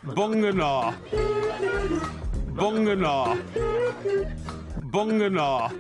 Bunganar. Bunganar. Bunganar.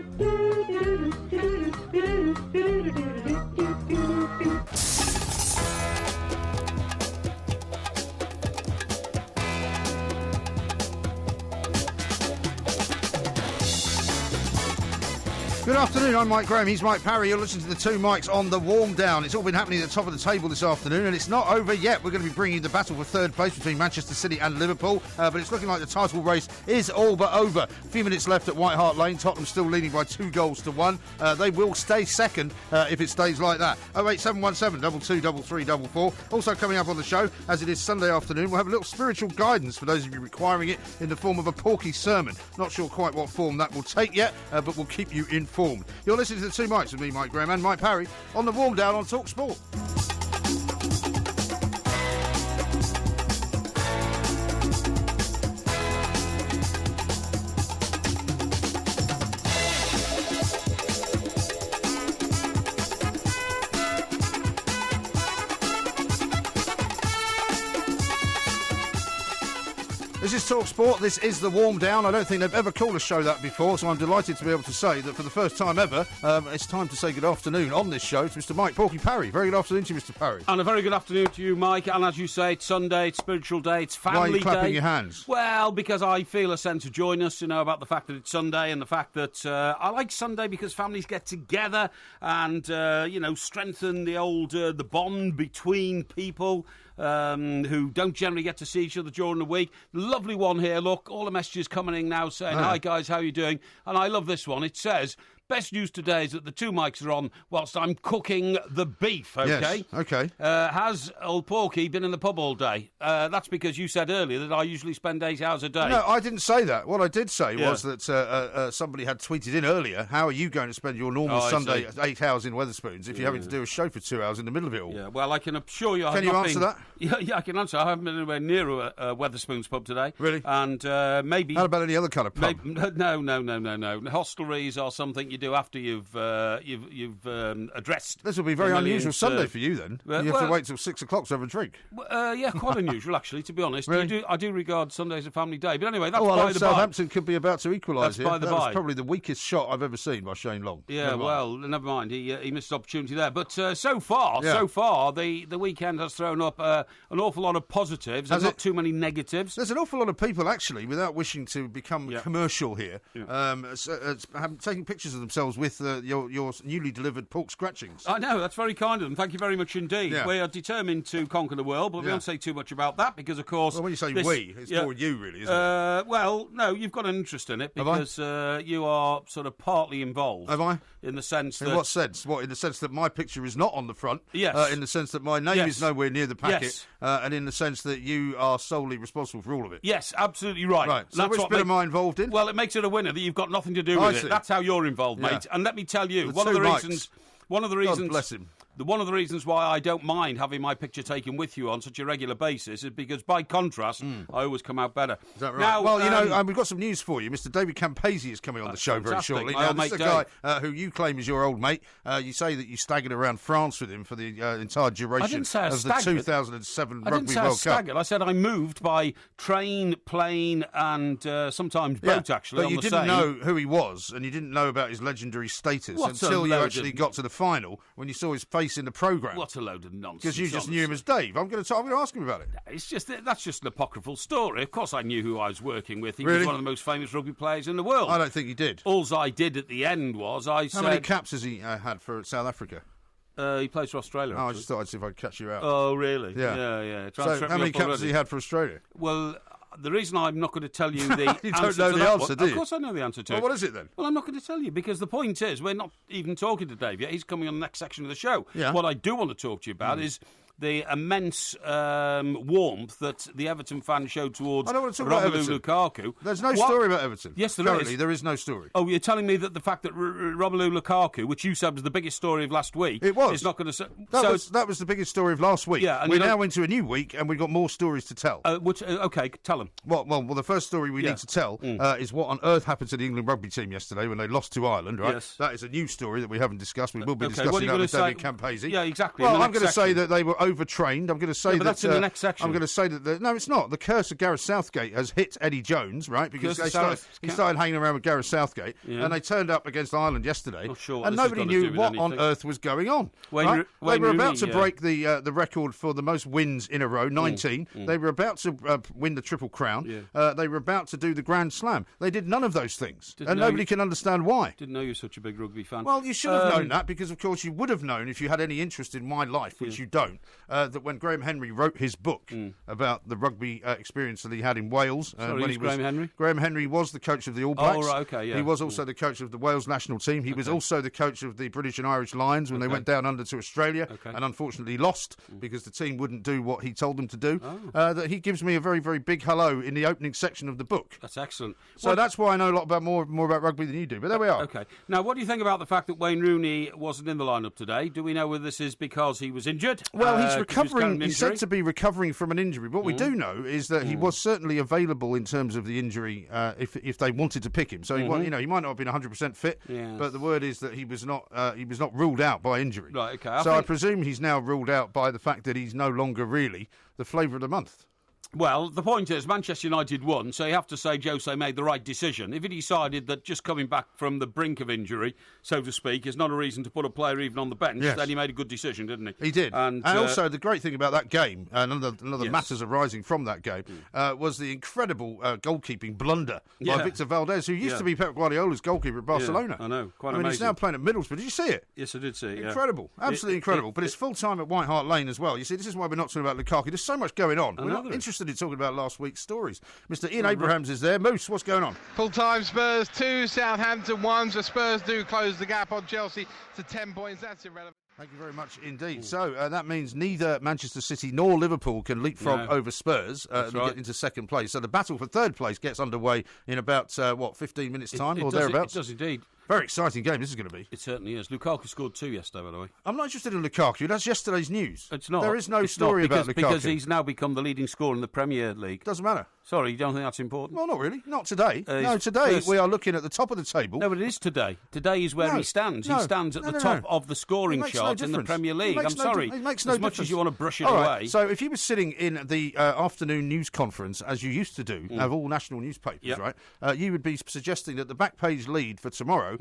Good afternoon, I'm Mike Graham, he's Mike Parry. You're listening to the two mics on the warm down. It's all been happening at the top of the table this afternoon, and it's not over yet. We're going to be bringing you the battle for third place between Manchester City and Liverpool, but it's looking like the title race is all but over. A few minutes left at White Hart Lane. Tottenham still leading by 2-1. They will stay second if it stays like that. 08717 223344. Also coming up on the show, as it is Sunday afternoon, we'll have a little spiritual guidance for those of you requiring it in the form of a Porky sermon. Not sure quite what form that will take yet, but we'll keep you informed. You're listening to the two mics with me, Mike Graham, and Mike Parry on the warm down on Talk Sport. This is Talk Sport, this is the warm down. I don't think they've ever called a show that before, so I'm delighted to be able to say that for the first time ever, it's time to say good afternoon on this show to Mr. Mike Porky Parry. Very good afternoon to you, Mr. Parry. And a very good afternoon to you, Mike. And as you say, it's Sunday, it's spiritual day, it's family day. Why are you clapping your hands? Well, because I feel a sense of joyness, about the fact that it's Sunday and the fact that I like Sunday because families get together and, strengthen the old the bond between people who don't generally get to see each other during the week. Lovely one here, look, all the messages coming in now saying, hi guys, how you doing? And I love this one. It says, best news today is that the two mics are on whilst I'm cooking the beef, okay? Yes, okay. Has old Porky been in the pub all day? That's because you said earlier that I usually spend 8 hours a day. No, I didn't say that. What I did say was that somebody had tweeted in earlier, how are you going to spend your normal Sunday 8 hours in Wetherspoons if you're having to do a show for 2 hours in the middle of it all? Yeah, well, I can assure you I have Can you answer that? Yeah, I can answer. I haven't been anywhere near a Wetherspoons pub today. Really? And maybe... How about any other kind of pub? No. Hostelries are something you do after you've addressed. This will be a very unusual Sunday for you then. You have to wait till 6 o'clock to have a drink. Yeah, quite unusual actually, to be honest. Really? I do regard Sunday as a family day. But anyway, that's by the by. Southampton could be about to equalise here. By the that by. was probably the weakest shot I've ever seen by Shane Long. Yeah, never mind. He missed an opportunity there. But so far, the weekend has thrown up an awful lot of positives and not too many negatives. There's an awful lot of people, actually, without wishing to become commercial here, taking pictures of themselves with your newly delivered pork scratchings. I know, that's very kind of them. Thank you very much indeed. Yeah. We are determined to conquer the world, but we won't say too much about that because, of course... Well, when you say we, it's more you, really, isn't it? Well, no, you've got an interest in it because you are sort of partly involved. Have I? In the sense that... In what sense? What, in the sense that my picture is not on the front? Yes. In the sense that my name is nowhere near the packet? Yes. And in the sense that you are solely responsible for all of it? Yes, absolutely right. Right, so which bit am I involved in? Well, it makes it a winner that you've got nothing to do with it. That's how you're involved, mate. And let me tell you, one of the reasons... God bless him. One of the reasons why I don't mind having my picture taken with you on such a regular basis is because, by contrast, I always come out better. Is that right? Now, we've got some news for you. Mr. David Campese is coming on the show very shortly. Now, this is a guy who you claim is your old mate. You say that you staggered around France with him for the entire duration of the 2007 Rugby World Cup. I said I moved by train, plane, and sometimes boat, actually. But you didn't know who he was, and you didn't know about his legendary status until you actually got to the final, when you saw his face in the programme. What a load of nonsense. Because you just knew him as Dave. I'm going to ask him about it. That's just an apocryphal story. Of course I knew who I was working with. He was one of the most famous rugby players in the world. I don't think he did. All I did at the end was How many caps has he had for South Africa? He plays for Australia. I just thought I'd see if I could catch you out. Oh, really? Yeah. So how many caps has he had for Australia? Well... The reason I'm not going to tell you the you don't know the answer, do you? Of course I know the answer to it. Well, what is it then? Well, I'm not going to tell you because the point is we're not even talking to Dave yet. He's coming on the next section of the show. Yeah. What I do want to talk to you about is the immense warmth that the Everton fans showed towards Romelu Lukaku. There's no story about Everton. Yes, there Currently, is. there is no story. Oh, you're telling me that the fact that Romelu Lukaku, which you said was the biggest story of last week, is not going to... That was the biggest story of last week. Yeah, and we're now into a new week, and we've got more stories to tell. Okay, tell them. Well, the first story we need to tell is what on earth happened to the England rugby team yesterday when they lost to Ireland, right? Yes. That is a new story that we haven't discussed. We will be discussing that with David Campese. Yeah, exactly. Well, I'm going to say that they were overtrained. I'm going to say but that's in the next section. I'm going to say that no, it's not. The curse of Gareth Southgate has hit Eddie Jones, right? Because he started hanging around with Gareth Southgate, and they turned up against Ireland yesterday, and nobody knew what on earth was going on. Right? They were about to break the record for the most wins in a row, 19. They were about to win the Triple Crown. They were about to do the Grand Slam. They did none of those things, and nobody can understand why. Didn't know you were such a big rugby fan. Well, you should have known that, because of course you would have known if you had any interest in my life, which you don't, that when Graham Henry wrote his book about the rugby experience that he had in Wales. Graham Henry? Graham Henry was the coach of the All Blacks. Oh, right, okay, yeah. He was also the coach of the Wales national team. He was also the coach of the British and Irish Lions when they went down under to Australia and unfortunately lost because the team wouldn't do what he told them to do. That he gives me a very, very big hello in the opening section of the book. That's excellent. So that's why I know a lot more about rugby than you do. But there we are. Okay. Now, what do you think about the fact that Wayne Rooney wasn't in the lineup today? Do we know whether this is because he was injured? Well, he's recovering. He's said to be recovering from an injury. What we do know is that he was certainly available in terms of the injury if they wanted to pick him. So he might not have been 100% fit, but the word is that he was not ruled out by injury. Right. Okay. I presume he's now ruled out by the fact that he's no longer really the flavour of the month. Well, the point is, Manchester United won, so you have to say Jose made the right decision. If he decided that just coming back from the brink of injury, so to speak, is not a reason to put a player even on the bench, then he made a good decision, didn't he? He did. And also, the great thing about that game, and another matters arising from that game, was the incredible goalkeeping blunder by Victor Valdez, who used to be Pep Guardiola's goalkeeper at Barcelona. I know, quite amazing. He's now playing at Middlesbrough. Did you see it? Yes, I did see it, Incredible. Absolutely incredible. But it's full-time at White Hart Lane as well. You see, this is why we're not talking about Lukaku. There's so much going on. We're not interested in talking about last week's stories. Mr. Ian Abrahams is there. Moose, what's going on? Full-time Spurs 2, Southampton 1. So Spurs do close the gap on Chelsea to 10 points. That's irrelevant. Thank you very much indeed. So that means neither Manchester City nor Liverpool can leapfrog over Spurs and get into second place. So the battle for third place gets underway in about, 15 minutes' time or thereabouts? It does indeed. Very exciting game this is going to be. It certainly is. Lukaku scored 2 yesterday, by the way. I'm not interested in Lukaku. That's yesterday's news. It's not. There is no story about Lukaku. Because he's now become the leading scorer in the Premier League. Doesn't matter. Sorry, you don't think that's important? Well, not really. Not today. No, today we are looking at the top of the table. No, but it is today. Today is where he stands. He stands at the top of the scoring chart in the Premier League. I'm sorry. It makes no difference. As much as you want to brush it away. So if you were sitting in the afternoon news conference, as you used to do, of all national newspapers, right, you would be suggesting that the back page lead for tomorrow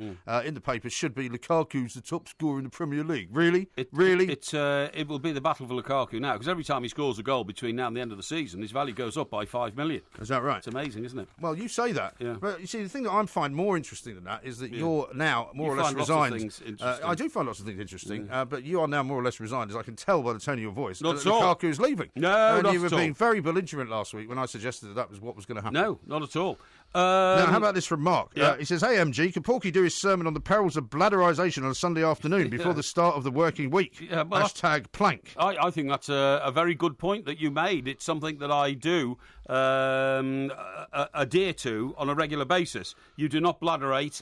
in the papers should be Lukaku's the top scorer in the Premier League. Really? It will be the battle for Lukaku now, because every time he scores a goal between now and the end of the season, his value goes up by 5 million. Is that right? It's amazing, isn't it? Well, you say that. Yeah. But you see, the thing that I find more interesting than that is that you're now more or less resigned. I do find lots of things interesting, but you are now more or less resigned, as I can tell by the tone of your voice. Not that at all. Lukaku is leaving. No, and not you were at all. being very belligerent last week when I suggested that was what was going to happen. No, not at all. Now, how about this from Mark? He says, "Hey, MG, can Porky do his sermon on the perils of bladderisation on a Sunday afternoon before the start of the working week? Hashtag plank." I think that's a very good point that you made. It's something that I do adhere to on a regular basis. You do not bladderate,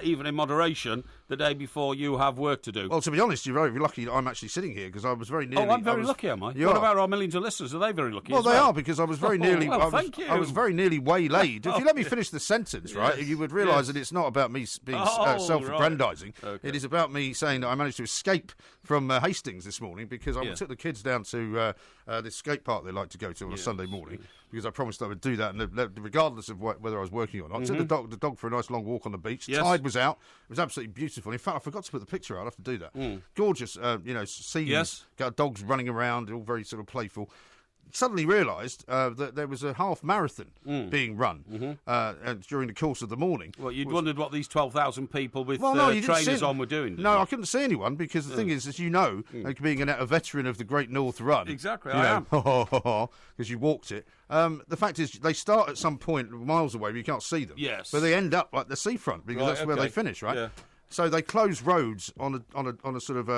even in moderation, the day before you have work to do. Well, to be honest, you're very lucky that I'm actually sitting here, because I was very nearly... Oh, I'm very lucky, am I? What about our millions of listeners? Are they very lucky? Well, they are, because I was very nearly... Thank you. I was very nearly waylaid. If you let me finish the sentence, right, you would realise that it's not about me being self-aggrandising. Right. Okay. It is about me saying that I managed to escape from Hastings this morning, because I took the kids down to this skate park they like to go to on a Sunday morning, because I promised I would do that, and regardless of whether I was working or not. I took the dog for a nice long walk on the beach. Yes. Tide was out. It was absolutely beautiful. In fact, I forgot to put the picture out. I'll have to do that. Gorgeous, scenes. Yes. Got dogs running around, all very sort of playful. Suddenly realised that there was a half marathon being run during the course of the morning. Well, you'd wondered what these 12,000 people with trainers on were doing. No, I couldn't see anyone, because the thing is, as you know, being a veteran of the Great North Run, exactly, I am, because you walked it. The fact is, they start at some point miles away where you can't see them. Yes, but they end up like the seafront, because that's where they finish, right? Yeah. So they close roads on a sort of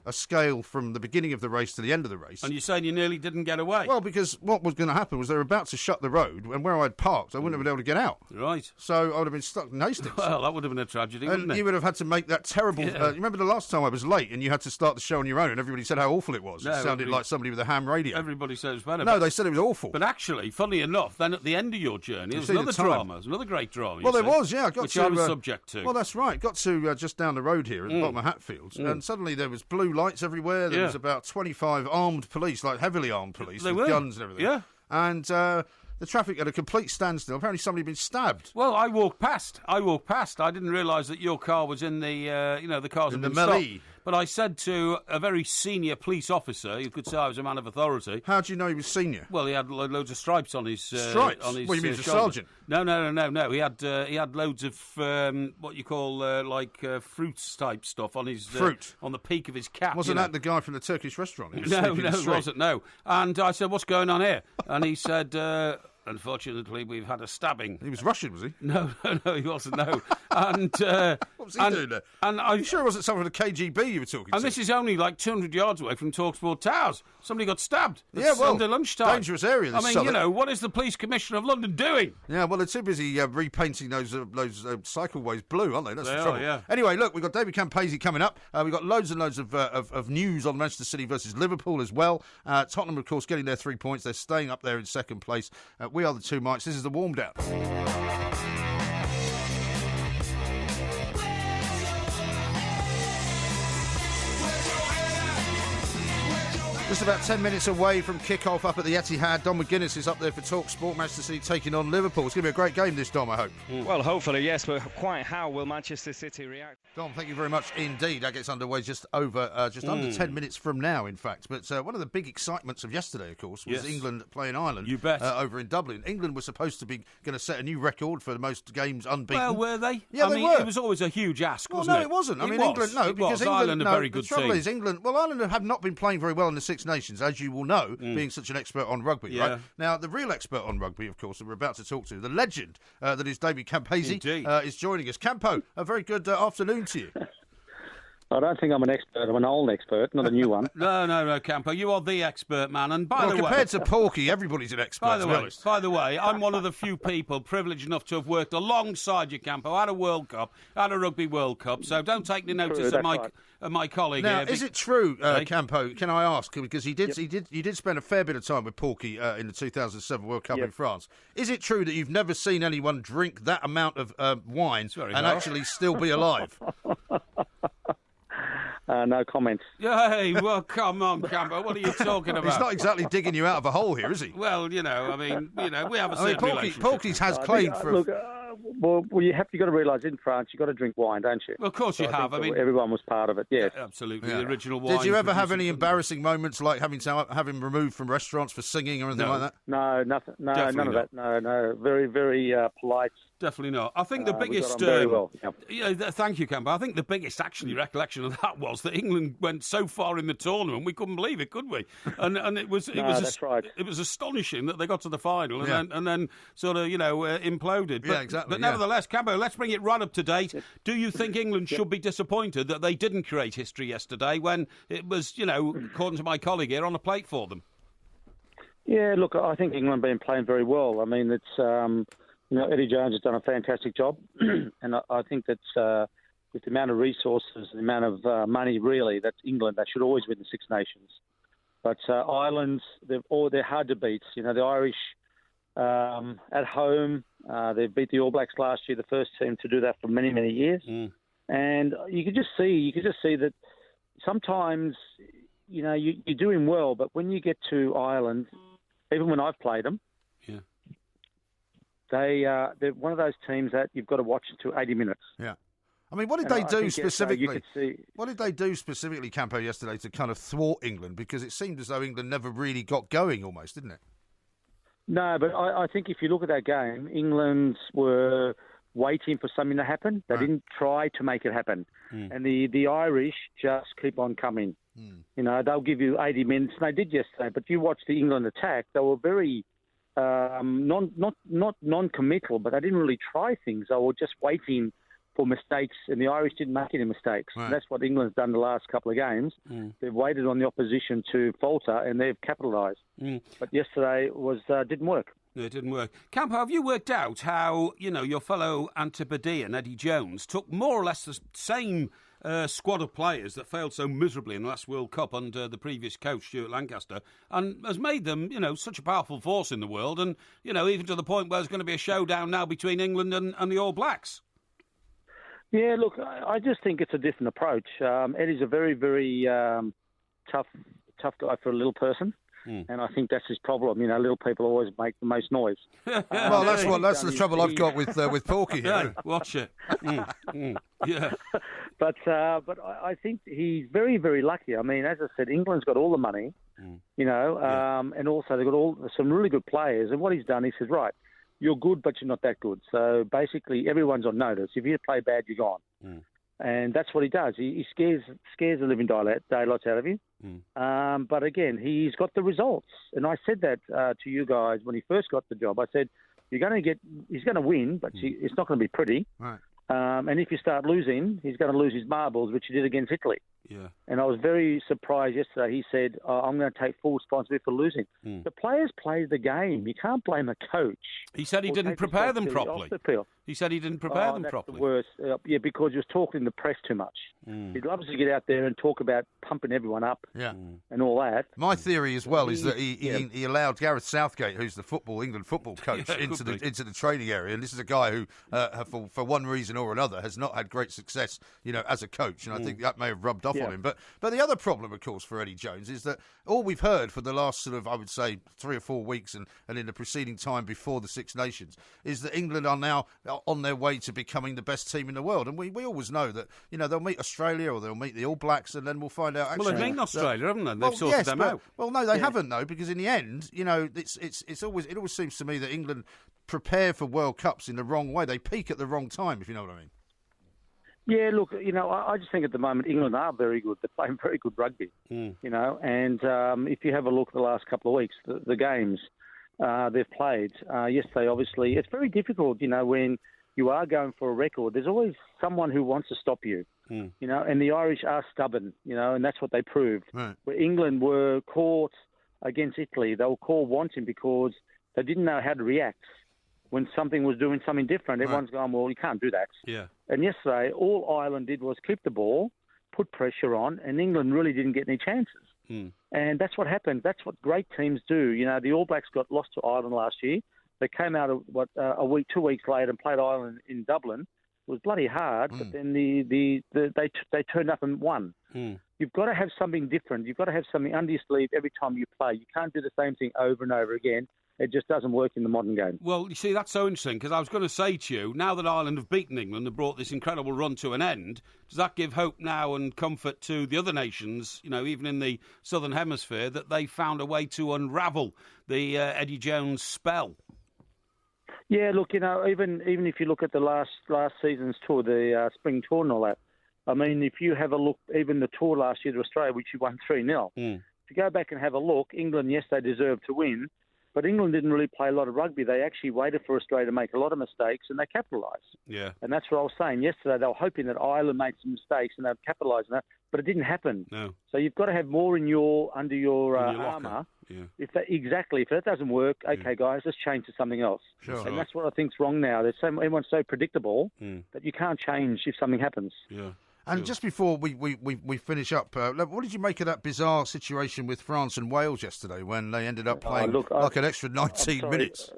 a scale from the beginning of the race to the end of the race. And you're saying you nearly didn't get away? Well, because what was going to happen was they were about to shut the road, and where I'd parked, I wouldn't have been able to get out. Right. So I would have been stuck in Hastings. Well, that would have been a tragedy, wouldn't it? And you would have had to make that terrible... you remember the last time I was late and you had to start the show on your own and everybody said how awful it was? It sounded like somebody with a ham radio. Everybody said it was better. No, they said it was awful. But actually, funnily enough, then at the end of your journey, there was another drama. There was another great drama. Well, there was, yeah. Which I was subject to. Well, that's right. Got to just down the road here at the bottom of Hatfields, and suddenly there was blue lights everywhere. There was about 25 armed police, like heavily armed police, with guns and everything. Yeah. And the traffic at a complete standstill. Apparently somebody had been stabbed. Well, I walked past. I didn't realise that your car was in the, the cars in had the been melee. stopped. But I said to a very senior police officer, you could say I was a man of authority. How do you know he was senior? Well, he had loads of stripes on his stripes. On his, well, you mean a shoulders. sergeant? No. He had loads of what you call fruits type stuff on his fruit on the peak of his cap. Wasn't that the guy from the Turkish restaurant? No, it wasn't. No. And I said, "What's going on here?" And he said, "Unfortunately, we've had a stabbing." He was Russian, was he? No, he wasn't. No. And what was he doing there? And Are you sure it wasn't someone from the KGB you were talking to? And this is only like 200 yards away from Talksport Towers. Somebody got stabbed. Sunday lunchtime. Dangerous area. I mean, what is the Police Commissioner of London doing? Yeah, well, they're too busy repainting those cycleways blue, aren't they? That's the trouble. Yeah. Anyway, look, we've got David Campese coming up. We've got loads and loads of news on Manchester City versus Liverpool as well. Tottenham, of course, getting their 3 points. They're staying up there in second place. We are the two Mikes. This is the warm down. Just about 10 minutes away from kick-off up at the Etihad. Don McGuinness is up there for Talk Sport. Manchester City taking on Liverpool. It's going to be a great game this, Dom, I hope. Well, hopefully, yes, but quite how will Manchester City react? Dom, thank you very much indeed. That gets underway just under 10 minutes from now, in fact. But one of the big excitements of yesterday, of course, was England playing Ireland. You bet. Over in Dublin. England was supposed to be going to set a new record for the most games unbeaten. Well, were they? Yeah, they were. It was always a huge ask, wasn't no, it? it wasn't. I mean, was. England, because Ireland a very good the trouble team. is, Ireland have not been playing very well in the Six Nations, as you will know, being such an expert on rugby, right? Now, the real expert on rugby, of course, that we're about to talk to, the legend that is David Campese, is joining us. Campo, a very good afternoon to you. I don't think I'm an expert. I'm an old expert, not a new one. No, Campo. You are the expert, man. And by the way, compared to Porky, everybody's an expert. By the way, I'm one of the few people privileged enough to have worked alongside you, Campo, at a World Cup, at a Rugby World Cup. So don't take any notice of my colleague. Now, here. Is it true, Campo? Can I ask? Because you did spend a fair bit of time with Porky in the 2007 World Cup in France. Is it true that you've never seen anyone drink that amount of wine and actually still be alive? No comments. Hey, well, come on, Campo. What are you talking about? He's not exactly digging you out of a hole here, is he? Well, we have a certain relationship. Porky's has claimed for... Look, you got to realise in France you've got to drink wine, don't you? Well, of course you have. Everyone was part of it. Yes, absolutely. The original wine. Did you ever have any embarrassing moments like having him removed from restaurants for singing or anything like that? No, nothing. No, none of that. No. Very, very polite. Definitely not. I think the biggest. Very well. Thank you, Campbell. I think the biggest recollection of that was that England went so far in the tournament we couldn't believe it, could we? And it was that's right. It was astonishing that they got to the final and then sort of imploded. But, exactly. But nevertheless, Campbell, let's bring it right up to date. Do you think England should be disappointed that they didn't create history yesterday when it was, according to my colleague here, on a plate for them? Yeah, look, I think England have been playing very well. I mean, it's. Eddie Jones has done a fantastic job, and I think that with the amount of resources, the amount of money, really, that's England. They should always win the Six Nations. But Ireland, they're hard to beat. The Irish at home, they beat the All Blacks last year, the first team to do that for many, many years. And you could just see that sometimes, you're doing well, but when you get to Ireland, even when I've played them, they're one of those teams that you've got to watch until 80 minutes. Yeah. I mean, what did they do specifically? What did they do specifically, Campo, yesterday to kind of thwart England? Because it seemed as though England never really got going almost, didn't it? No, but I think if you look at that game, England were waiting for something to happen. They didn't try to make it happen. And the Irish just keep on coming. They'll give you 80 minutes. And they did yesterday. But you watch the England attack, they were very... not non-committal, but they didn't really try things. They were just waiting for mistakes, and the Irish didn't make any mistakes. Right. And that's what England's done the last couple of games. They've waited on the opposition to falter, and they've capitalised. But yesterday didn't work. It didn't work. Campo, have you worked out how, your fellow Antipodean, Eddie Jones, took more or less the same squad of players that failed so miserably in the last World Cup under the previous coach, Stuart Lancaster, and has made them, such a powerful force in the world, and, even to the point where there's going to be a showdown now between England and the All Blacks? Yeah, look, I just think it's a different approach. Eddie's a very, very tough guy for a little person. And I think that's his problem. You know, little people always make the most noise. Well, that's the trouble I've got with Porky. Yeah, watch it. Yeah. But I think he's very, very lucky. I mean, as I said, England's got all the money, you know, and also they've got some really good players. And what he's done, he says, right, you're good, but you're not that good. So basically, everyone's on notice. If you play bad, you're gone. And that's what he does. He scares the living daylights out of you. But again, he's got the results. And I said that to you guys when he first got the job. I said, he's going to win, but it's not going to be pretty. Right. And if you start losing, he's going to lose his marbles, which he did against Italy. Yeah. And I was very surprised yesterday. He said, I'm going to take full responsibility for losing. The players played the game. You can't blame a coach. He said he didn't prepare them properly. He said he didn't prepare them properly. The worst. Yeah, because he was talking in the press too much. He loves to get out there and talk about pumping everyone up and all that. My theory as well is that he allowed Gareth Southgate, who's the England football coach, into the training area. And this is a guy who, for one reason or another, has not had great success, you know, as a coach. And I think that may have rubbed off on him. But the other problem, of course, for Eddie Jones is that all we've heard for the last sort of, I would say, 3 or 4 weeks and in the preceding time before the Six Nations is that England are now on their way to becoming the best team in the world. And we always know that, you know, they'll meet Australia or they'll meet the All Blacks and then we'll find out. Actually, well, they've beaten Australia, haven't they? They've sorted them out. Well, no, they haven't, though, because in the end, you know, it always seems to me that England prepare for World Cups in the wrong way. They peak at the wrong time, if you know what I mean. Yeah, look, you know, I just think at the moment England are very good. They're playing very good rugby, you know, and if you have a look at the last couple of weeks, the games they've played, yesterday, obviously, it's very difficult, you know, when you are going for a record. There's always someone who wants to stop you, you know, and the Irish are stubborn, you know, and that's what they proved. Right. Where England were caught against Italy, they were caught wanting because they didn't know how to react. When something was doing something different, everyone's going, well, you can't do that. Yeah. And yesterday, all Ireland did was keep the ball, put pressure on, and England really didn't get any chances. And that's what happened. That's what great teams do. You know, the All Blacks got lost to Ireland last year. They came out a week, 2 weeks later and played Ireland in Dublin. It was bloody hard, but then they turned up and won. You've got to have something different. You've got to have something under your sleeve every time you play. You can't do the same thing over and over again. It just doesn't work in the modern game. Well, you see, that's so interesting, because I was going to say to you, now that Ireland have beaten England and brought this incredible run to an end, does that give hope now and comfort to the other nations, you know, even in the Southern Hemisphere, that they found a way to unravel the Eddie Jones spell? Yeah, look, you know, even if you look at the last season's tour, the spring tour and all that, I mean, if you have a look, even the tour last year to Australia, which you won 3-0, if you go back and have a look, England, yes, they deserved to win, but England didn't really play a lot of rugby. They actually waited for Australia to make a lot of mistakes, and they capitalised. Yeah. And that's what I was saying yesterday. They were hoping that Ireland made some mistakes and they'd capitalise on that, but it didn't happen. No. So you've got to have more under your armour. Yeah. If that doesn't work, okay, guys, let's change to something else. Sure. And that's what I think's wrong now. Everyone's so predictable that you can't change if something happens. Yeah. And just before we finish up, what did you make of that bizarre situation with France and Wales yesterday when they ended up playing an extra 19 minutes?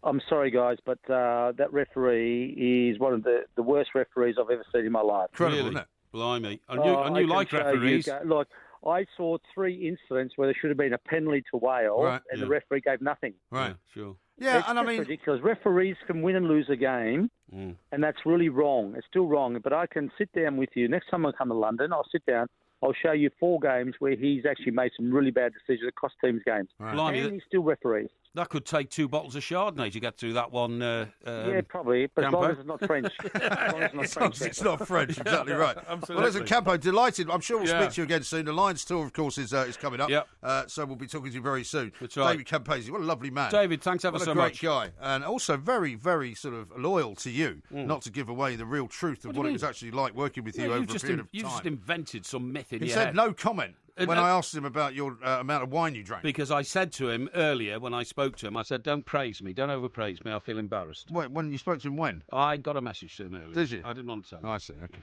I'm sorry, guys, but that referee is one of the worst referees I've ever seen in my life. Incredible, really? Isn't it? Blimey. And you like referees. Look, I saw 3 incidents where there should have been a penalty to Wales, and the referee gave nothing. Right, sure. Yeah, it's ridiculous. Referees can win and lose a game, and that's really wrong. It's still wrong. But I can sit down with you. Next time I come to London, I'll sit down. I'll show you 4 games where he's actually made some really bad decisions that cost teams games. Right. And he still referees. That could take 2 bottles of Chardonnay to get through that one. Yeah, probably, but Campo. as long as it's not French. It's not French, exactly right. Absolutely. Well, listen, Campo, delighted. I'm sure we'll speak to you again soon. The Lions tour, of course, is coming up. Yep. So we'll be talking to you very soon. That's right. David Campese, what a lovely man. David, thanks ever so much. What a great guy. And also very, very sort of loyal to you, not to give away the real truth of what it was actually like working with you over a period of time. You just invented some myth in your head. He said no comment. When I asked him about your amount of wine you drank. Because I said to him earlier, when I spoke to him, I said, don't praise me, don't overpraise me, I feel embarrassed. Wait, when you spoke to him when? I got a message to him earlier. Did you? I didn't want to tell him. Oh, I see, okay.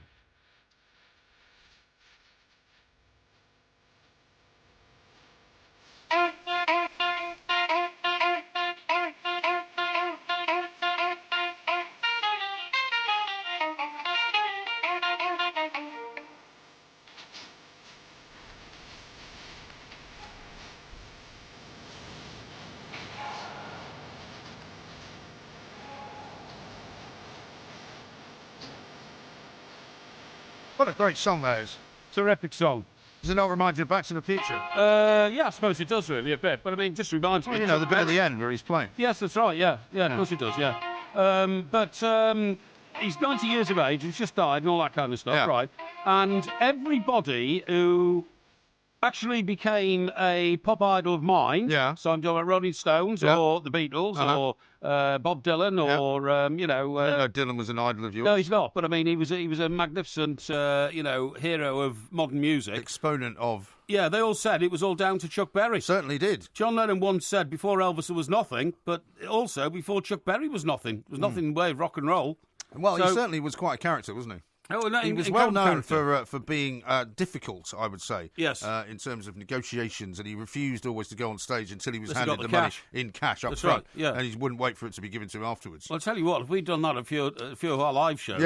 What a great song that is. Terrific song. Does it not remind you of Back to the Future? Yeah, I suppose it does really a bit, but I mean, just reminds me. Well, you know, the bit at the end where he's playing. Yes, that's right. Yeah, of course it does. Yeah, but he's 90 years of age. He's just died and all that kind of stuff, right? And everybody who actually became a pop idol of mine. Yeah. So I'm talking about Rolling Stones or the Beatles or Bob Dylan or you know. No, Dylan was an idol of yours. No, he's not. But I mean, he was a magnificent you know, hero of modern music. Exponent of. Yeah, they all said it was all down to Chuck Berry. Certainly did. John Lennon once said before Elvis there was nothing, but also before Chuck Berry was nothing. There was nothing in the way of rock and roll. Well, he certainly was quite a character, wasn't he? Oh, no, he was well known for being difficult, I would say. Yes. In terms of negotiations, and he refused always to go on stage until he was Unless he handed got the the cash. money in cash up That's front. right, yeah. And he wouldn't wait for it to be given to him afterwards. Well, I'll tell you what, if we'd done that a few of our live shows,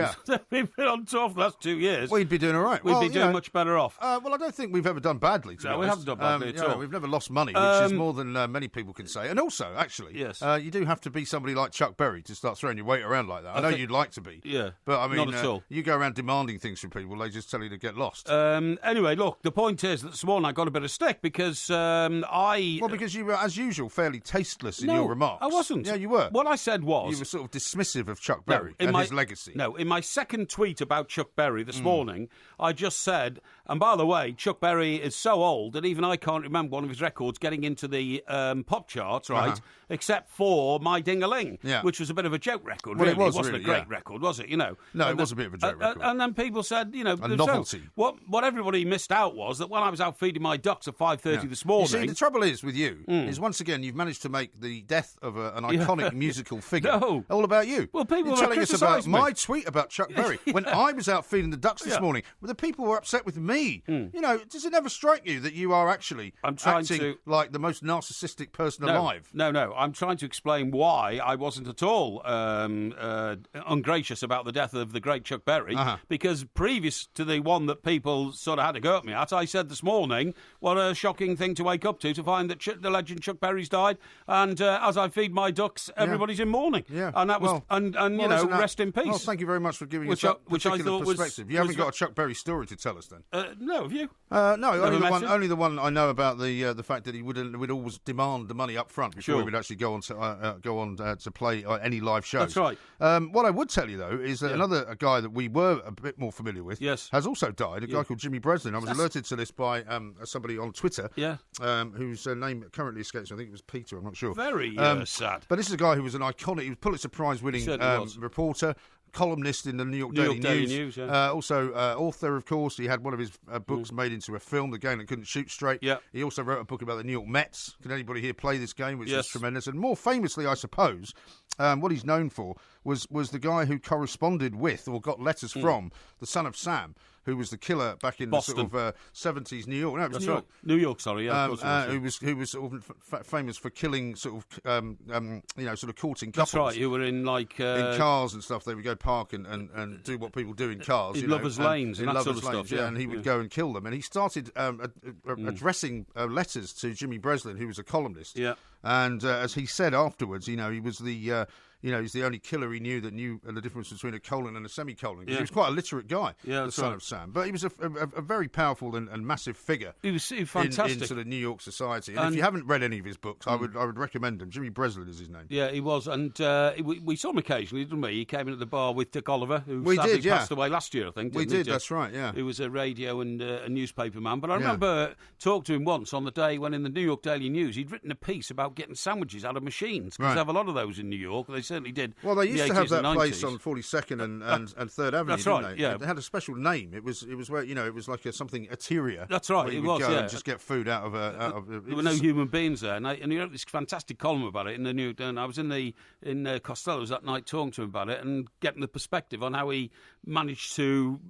we've been on tour for the last 2 years. We'd be doing all right. We'd be doing much better off. Well, I don't think we've ever done badly, to be honest. We haven't done badly at all. We've never lost money, which is more than many people can say. And also, actually, yes. You do have to be somebody like Chuck Berry to start throwing your weight around like that. I know you'd like to be. Yeah. But, I mean, not at all. You go around demanding things from people, they just tell you to get lost. Anyway, look, the point is that this morning I got a bit of stick because Well, because you were, as usual, fairly tasteless in your remarks. I wasn't. Yeah, you were. What I said was... You were sort of dismissive of Chuck Berry and his legacy. No, in my second tweet about Chuck Berry this morning, I just said, and by the way, Chuck Berry is so old that even I can't remember one of his records getting into the pop charts, right, except for My Ding-a-Ling, which was a bit of a joke record, well, really. It wasn't really, a great record, was it, you know? No, it was a bit of a joke record. And then people said, you know... A novelty. What everybody missed out was that when I was out feeding my ducks at 5:30 this morning... You see, the trouble is with you, is once again, you've managed to make the death of an iconic musical figure all about you. Well, people You're telling us about me. my tweet about Chuck Berry. When I was out feeding the ducks this morning, well, the people were upset with me. You know, does it never strike you that you are actually acting like the most narcissistic person alive? No. I'm trying to explain why I wasn't at all ungracious about the death of the great Chuck Berry, because previous to the one that people sort of had to go at me at, I said this morning, what a shocking thing to wake up to find that the legend Chuck Berry's died, and as I feed my ducks, everybody's in mourning. Yeah. And that was, you know, rest in peace. Well, thank you very much for giving us that particular perspective. You haven't got a Chuck Berry story to tell us then? No, have you? No, only the one I know about the fact that he would always demand the money up front before he would actually go on to play any live shows. That's right. What I would tell you though is that another guy that we were a bit more familiar with has also died. A guy called Jimmy Breslin. I was alerted to this by somebody on Twitter. Whose name currently escapes me. I think it was Peter. I'm not sure. Very sad. But this is a guy who was an iconic. He was Pulitzer Prize-winning reporter. Columnist in the New York Daily News. Also, author, of course. He had one of his books made into a film, The Game That Couldn't Shoot Straight. He also wrote a book about the New York Mets. Can anybody here play this game, which is tremendous? And more famously, I suppose, what he's known for was the guy who corresponded with or got letters from the son of Sam, who was the killer back in Boston. the sort of 70s New York. No, it was New York. New York, sorry. Yeah, who was sort of famous for killing sort of sort of courting couples. That's right. You were in like in cars and stuff. They would go park and do what people do in cars. In lovers' lanes and that sort of stuff. Yeah, and he would go and kill them. And he started addressing letters to Jimmy Breslin, who was a columnist. Yeah. And as he said afterwards, he was the he's the only killer he knew that knew the difference between a colon and a semicolon. He was quite a literate guy, the son of Sam. But he was a very powerful and massive figure. He was fantastic in sort of New York society. And if you haven't read any of his books, I would recommend him. Jimmy Breslin is his name. Yeah, he was. And we saw him occasionally, didn't we? He came in at the bar with Dick Oliver, who sadly passed away last year, I think. We did, that's right, yeah. He was a radio and a newspaper man. But I remember talking to him once on the day when in the New York Daily News he'd written a piece about getting sandwiches out of machines. Because they have a lot of those in New York. They certainly did. Well, they used to have that 90s. Place on 42nd and 3rd Avenue, that's right, didn't they? Yeah. They had a special name. It was where it was like something Eteria. That's right, it was. And just get food out of there were no human beings there, and he wrote this fantastic column about it in the New. And I was in Costello's that night talking to him about it and getting the perspective on how he managed to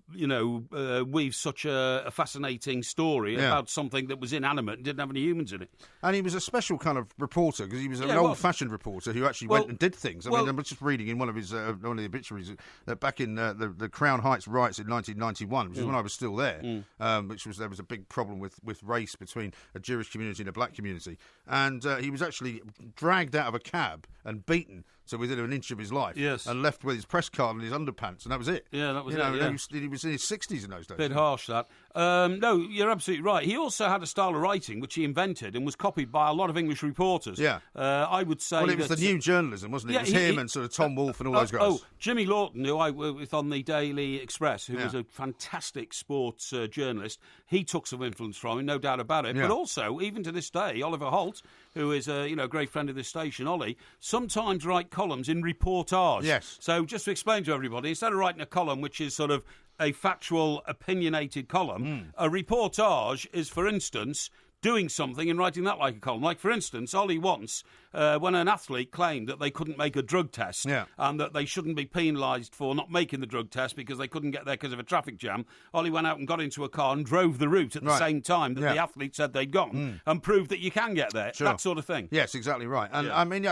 weave such a fascinating story about something that was inanimate and didn't have any humans in it. And he was a special kind of reporter because he was an old-fashioned reporter who actually went and did things. I mean, I'm just reading in one of his one of the obituaries that back in the Crown Heights riots in 1991, which is when I was still there, there was a big problem with race between a Jewish community and a black community, and he was actually dragged out of a cab and beaten to within an inch of his life. Yes. And left with his press card and his underpants, and that was it. Yeah, that was you know, it. Yeah. He was in his 60s in those days. Bit harsh, that. No, you're absolutely right. He also had a style of writing which he invented and was copied by a lot of English reporters. Yeah. I would say Well, it was the new journalism, wasn't it? Yeah, it was him and sort of Tom Wolfe and all those guys. Oh, Jimmy Lawton, who I worked with on the Daily Express, who Yeah. was a fantastic sports journalist, he took some influence from him, no doubt about it. Yeah. But also, even to this day, Oliver Holt, who is a great friend of this station, Ollie, sometimes write columns in reportage. Yes. So just to explain to everybody, instead of writing a column which is sort of a factual, opinionated column, a reportage is, for instance, doing something and writing that like a column. Like, for instance, Ollie once, when an athlete claimed that they couldn't make a drug test and that they shouldn't be penalised for not making the drug test because they couldn't get there because of a traffic jam, Ollie went out and got into a car and drove the route at the same time that the athlete said they'd gone and proved that you can get there. Sure. That sort of thing. Yes, exactly right. And I mean,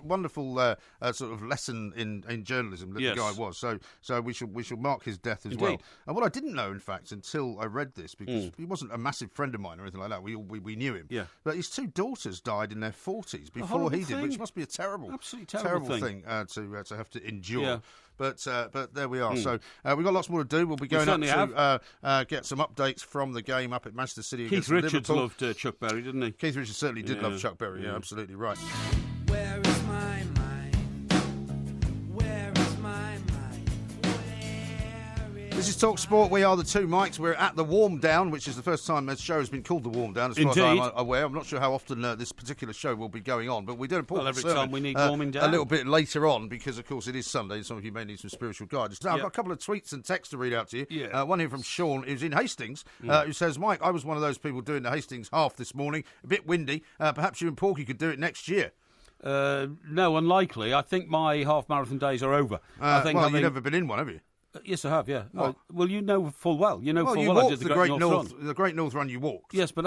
wonderful sort of lesson in journalism that the guy was. So we shall mark his death as well. And what I didn't know, in fact, until I read this, because he wasn't a massive friend of mine or anything like that. We knew him. Yeah. But his two daughters died in their 40s before he did, which must be a absolutely terrible thing to have to endure. Yeah. But there we are. So we've got lots more to do. We'll be going up to get some updates from the game up at Manchester City. Keith Richards loved Chuck Berry, didn't he? Keith Richards certainly did love Chuck Berry. Yeah, absolutely right. Where is my mind? Where is my mind? This is Talk Sport. We are the two Mikes. We're at the Warm Down, which is the first time this show has been called the Warm Down, as far as I'm aware. I'm not sure how often this particular show will be going on, but we do report every time we need warming down. A little bit later on, because, of course, it is Sunday, and some of you may need some spiritual guidance. Now, I've got a couple of tweets and texts to read out to you. Yeah. One here from Sean, who's in Hastings, who says, Mike, I was one of those people doing the Hastings half this morning. A bit windy. Perhaps you and Porky could do it next year. No, unlikely. I think my half-marathon days are over. You've never been in one, have you? Yes, I have, yeah. Well, you know full well. You know full well I did the Great North Run. The Great North Run you walked. Yes, but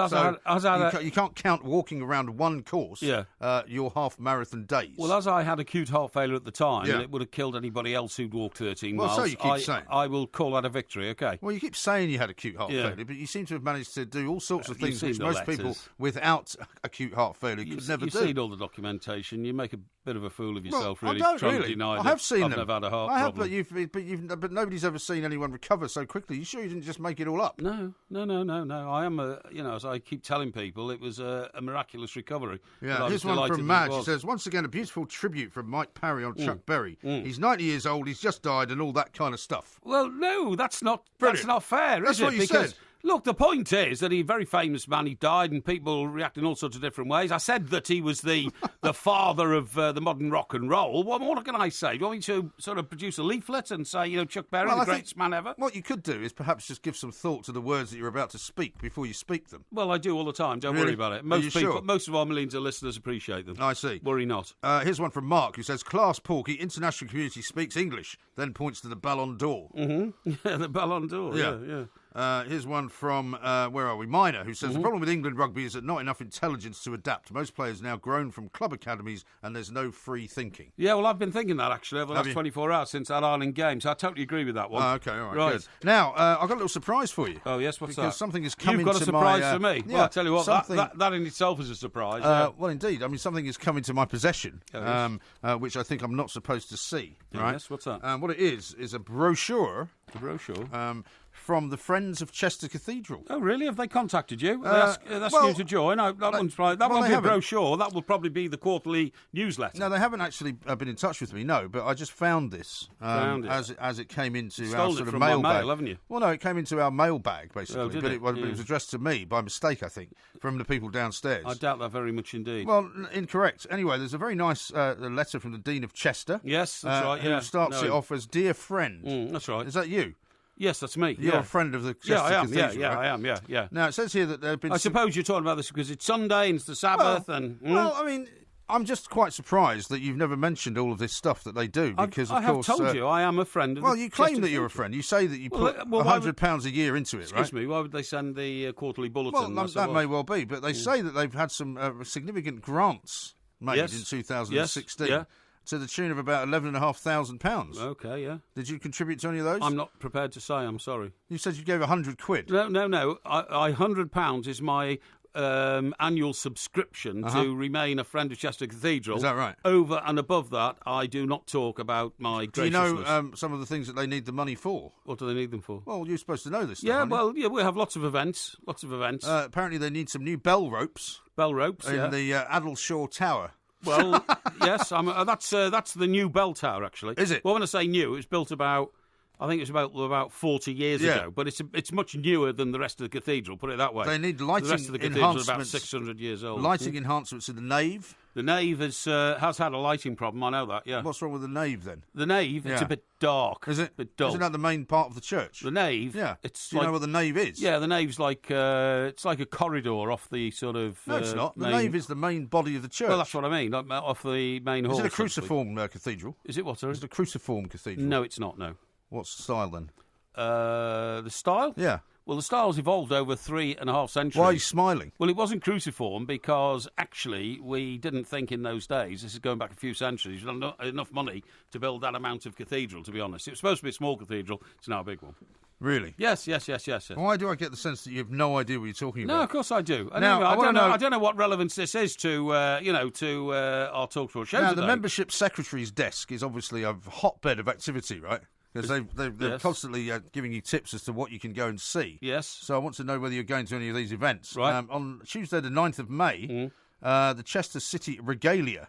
you can't count walking around one course your half-marathon days. Well, as I had acute heart failure at the time, and it would have killed anybody else who'd walked 13 miles, so you keep saying. I will call that a victory, OK? Well, you keep saying you had acute heart failure, but you seem to have managed to do all sorts of things which most people without acute heart failure could never do. You've seen all the documentation. You make a bit of a fool of yourself, well, really, I don't trying really. to deny I have seen I've them. never had a heart problem. But nobody's ever seen anyone recover so quickly. You sure you didn't just make it all up? No. I am as I keep telling people, it was a miraculous recovery. Yeah, here's one from Madge. She says, once again, a beautiful tribute from Mike Parry on Chuck Berry. He's 90 years old, he's just died, and all that kind of stuff. Well, no, that's not fair, is That's it? What you said. Look, the point is that he's a very famous man. He died, and people react in all sorts of different ways. I said that he was the father of the modern rock and roll. What more can I say? Do you want me to sort of produce a leaflet and say, Chuck Berry, the greatest man ever? What you could do is perhaps just give some thought to the words that you're about to speak before you speak them. Well, I do all the time. Don't worry about it. Most of our millions of listeners appreciate them. I see. Worry not. Here's one from Mark, who says, Class Porky, international community speaks English, then points to the Ballon d'Or. Mm-hmm. Yeah, the Ballon d'Or. Yeah. Here's one from, where are we? Minor, who says, the problem with England rugby is that not enough intelligence to adapt. Most players now grown from club academies and there's no free thinking. Yeah, well, I've been thinking that, actually, over the last 24 hours since that Ireland game, so I totally agree with that one. OK, all right. Good. Now, I've got a little surprise for you. Oh, yes, what's that? Because something has come into my... You've got a surprise for me? Yeah, well, I'll tell you what, that in itself is a surprise. Well, indeed. I mean, something has come into my possession, which I think I'm not supposed to see. Right? Yes, what's that? What it is a brochure... A brochure? From the Friends of Chester Cathedral. Oh, really? Have they contacted you? That's you to join. That won't be a brochure. That will probably be the quarterly newsletter. No, they haven't actually been in touch with me, no, but I just found this as it came into our sort of mail bag. Haven't you? Well, no, it came into our mail bag, basically. Oh, did but it was addressed to me by mistake, I think, from the people downstairs. I doubt that very much indeed. Well, incorrect. Anyway, there's a very nice letter from the Dean of Chester. Yes, that's right. Who starts it off as, Dear Friend. That's right. Is that you? Yes, that's me. You're a friend of the Chester Cathedral. Yeah, I am. Yeah. Now, it says here that there have been... I suppose you're talking about this because it's Sunday and it's the Sabbath Well, I mean... I'm just quite surprised that you've never mentioned all of this stuff that they do, because, I have told you, I am a friend of Well, you claim that you're a friend. You say that you put £100 a year into it, right? Excuse me, why would they send the quarterly bulletin? Well, that may well be, but they say that they've had some significant grants made in 2016. Yes. To the tune of about £11,500. OK, yeah. Did you contribute to any of those? I'm not prepared to say, I'm sorry. You said you gave £100. No. £100 is my annual subscription to remain a friend of Chester Cathedral. Is that right? Over and above that, I do not talk about my graciousness. Do you know some of the things that they need the money for? What do they need them for? Well, you're supposed to know this stuff, Yeah, aren't you? well, yeah, we have lots of events. Apparently they need some new bell ropes. Bell ropes, in the Addleshaw Tower. Well, yes, that's the new bell tower, actually. Is it? Well, when I say new, it was built about 40 years ago, but it's much newer than the rest of the cathedral, put it that way. They need lighting the rest of the cathedral is about enhancements. 600 years old. Lighting enhancements in the nave. The nave has had a lighting problem, I know that, yeah. What's wrong with the nave, then? The nave, it's a bit dark. Is it? A bit dull. Isn't that the main part of the church? The nave? Yeah. Do you like, know what the nave is? Yeah, the nave's like it's like a corridor off the sort of... No, it's not. The main... nave is the main body of the church. Well, that's what I mean, off the main hall. Is it a cruciform cathedral? Is it what, sorry? Is it a cruciform cathedral? No, it's not, no. What's the style, then? The style? Yeah. Well, the style's evolved over 3.5 centuries. Why are you smiling? Well, it wasn't cruciform because, actually, we didn't think in those days, this is going back a few centuries, we had enough money to build that amount of cathedral, to be honest. It was supposed to be a small cathedral. It's now a big one. Really? Yes. Why do I get the sense that you have no idea what you're talking about? No, of course I do. I don't know what relevance this is to our TalkSport show Now, today. the membership secretary's desk is obviously a hotbed of activity, right? Because they're constantly giving you tips as to what you can go and see. Yes. So I want to know whether you're going to any of these events. Right. On Tuesday the 9th of May, the Chester City Regalia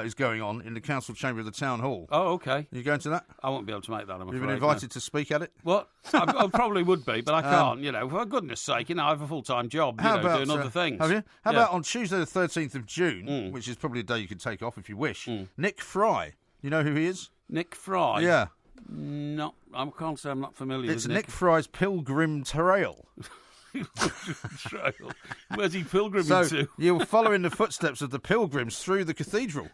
is going on in the council chamber of the town hall. Oh, okay. Are you going to that? I won't be able to make that, I'm afraid. You've been invited to speak at it? What? I probably would be, but I can't, for goodness sake, I have a full-time job, doing other things. Have you? How about on Tuesday the 13th of June, which is probably a day you could take off if you wish, Nick Fry. You know who he is? Nick Fry? Yeah. No, I can't say I'm not familiar with Nick Fry's Pilgrim Trail. Trail. Where's he pilgriming to? You'll follow in the footsteps of the pilgrims through the cathedral.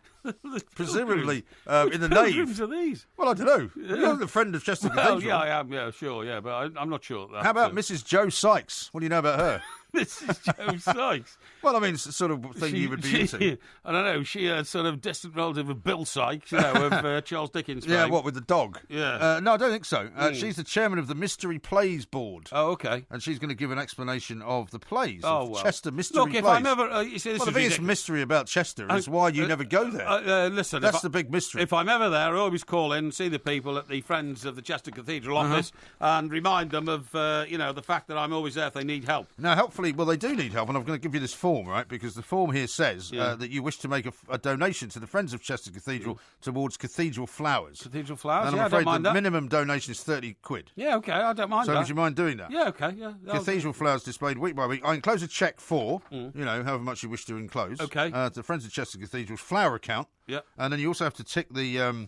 Presumably in the pilgrims nave. Are these? Well, I don't know. You're the friend of Chester Cathedral. Yeah, I am. Yeah, sure. Yeah, but I'm not sure. How about Mrs. Jo Sykes? What do you know about her? Mrs. Jo Sykes. Well, I mean, it's the sort of thing you would be into. I don't know. She a sort of distant relative of Bill Sykes, of Charles Dickens fame. Yeah, what, with the dog? Yeah. No, I don't think so. She's the chairman of the Mystery Plays Board. Oh, okay. And she's going to give an explanation of the plays, of Chester Mystery Look, Plays. if I'm ever... you see, this well, the biggest mystery about Chester is why you never go there. Listen, that's the big mystery. If I'm ever there, I always call in, see the people at the Friends of the Chester Cathedral office and remind them of, the fact that I'm always there if they need help. Now, helpfully, well, they do need help, and I'm going to give you this form, right, because the form here says that you wish to make a donation to the Friends of Chester Cathedral towards cathedral flowers. Cathedral flowers? And I'm afraid the minimum donation is £30. Yeah, OK, I don't mind that. So would you mind doing that? Yeah, OK, yeah. Cathedral flowers displayed week by week. I enclose a cheque for, however much you wish to enclose. OK. To Friends of Chester Cathedral's flower account. Yeah. And then you also have to tick the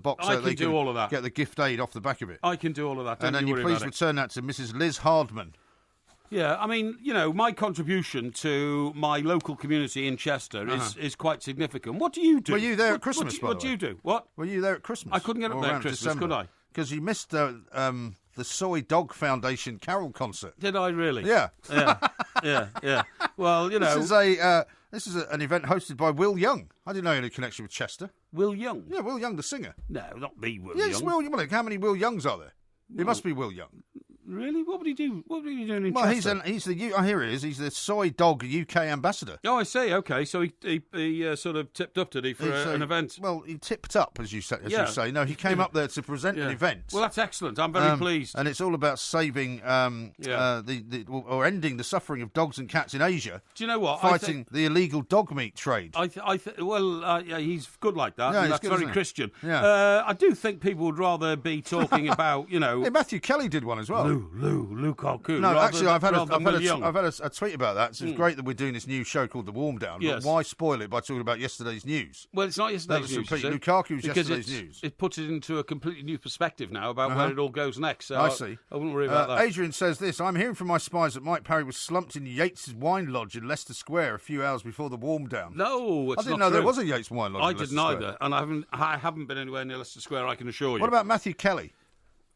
box so they can do all of that. Get the gift aid off the back of it. I can do all of that. And then you please return that to Mrs. Liz Hardman. Yeah, I mean, my contribution to my local community in Chester is quite significant. What do you do? Were you there at Christmas, What do you do? What? Were you there at Christmas? I couldn't get up there at Christmas, December? could I? Because you missed the Soy Dog Foundation carol concert. Did I really? Yeah. Yeah. Well, This is an event hosted by Will Young. I didn't know you had a connection with Chester. Will Young? Yeah, Will Young, the singer. No, not me, Will Yes, Young. Will Young. How many Will Youngs are there? It must be Will Young. Really? What would he do? What would he do in Well, Chester? here he is. He's the Soy Dog UK ambassador. Oh, I see. Okay, so he sort of tipped up, did he, for an event? Well, he tipped up, as you say. No, he came up there to present an event. Well, that's excellent. I'm very pleased. And it's all about saving or ending the suffering of dogs and cats in Asia. Do you know what? Fighting the illegal dog meat trade. He's good like that. Yeah, and that's good, very Christian. Yeah. I do think people would rather be talking about, Hey, Matthew Kelly did one as well. Lou Carcoon. No, actually, I've had a a tweet about that. So it's great that we're doing this new show called The Warm Down. Yes. But why spoil it by talking about yesterday's news? Well, it's not yesterday's news. Lukaku's yesterday's news. It puts it into a completely new perspective now about where it all goes next. So I see. I wouldn't worry about that. Adrian says this: I'm hearing from my spies that Mike Parry was slumped in Yates's Wine Lodge in Leicester Square a few hours before the warm down. No, it's I didn't not know true. there was a Yates Wine Lodge. I in didn't Leicester either, Square. and I haven't been anywhere near Leicester Square. I can assure you. What about Matthew Kelly?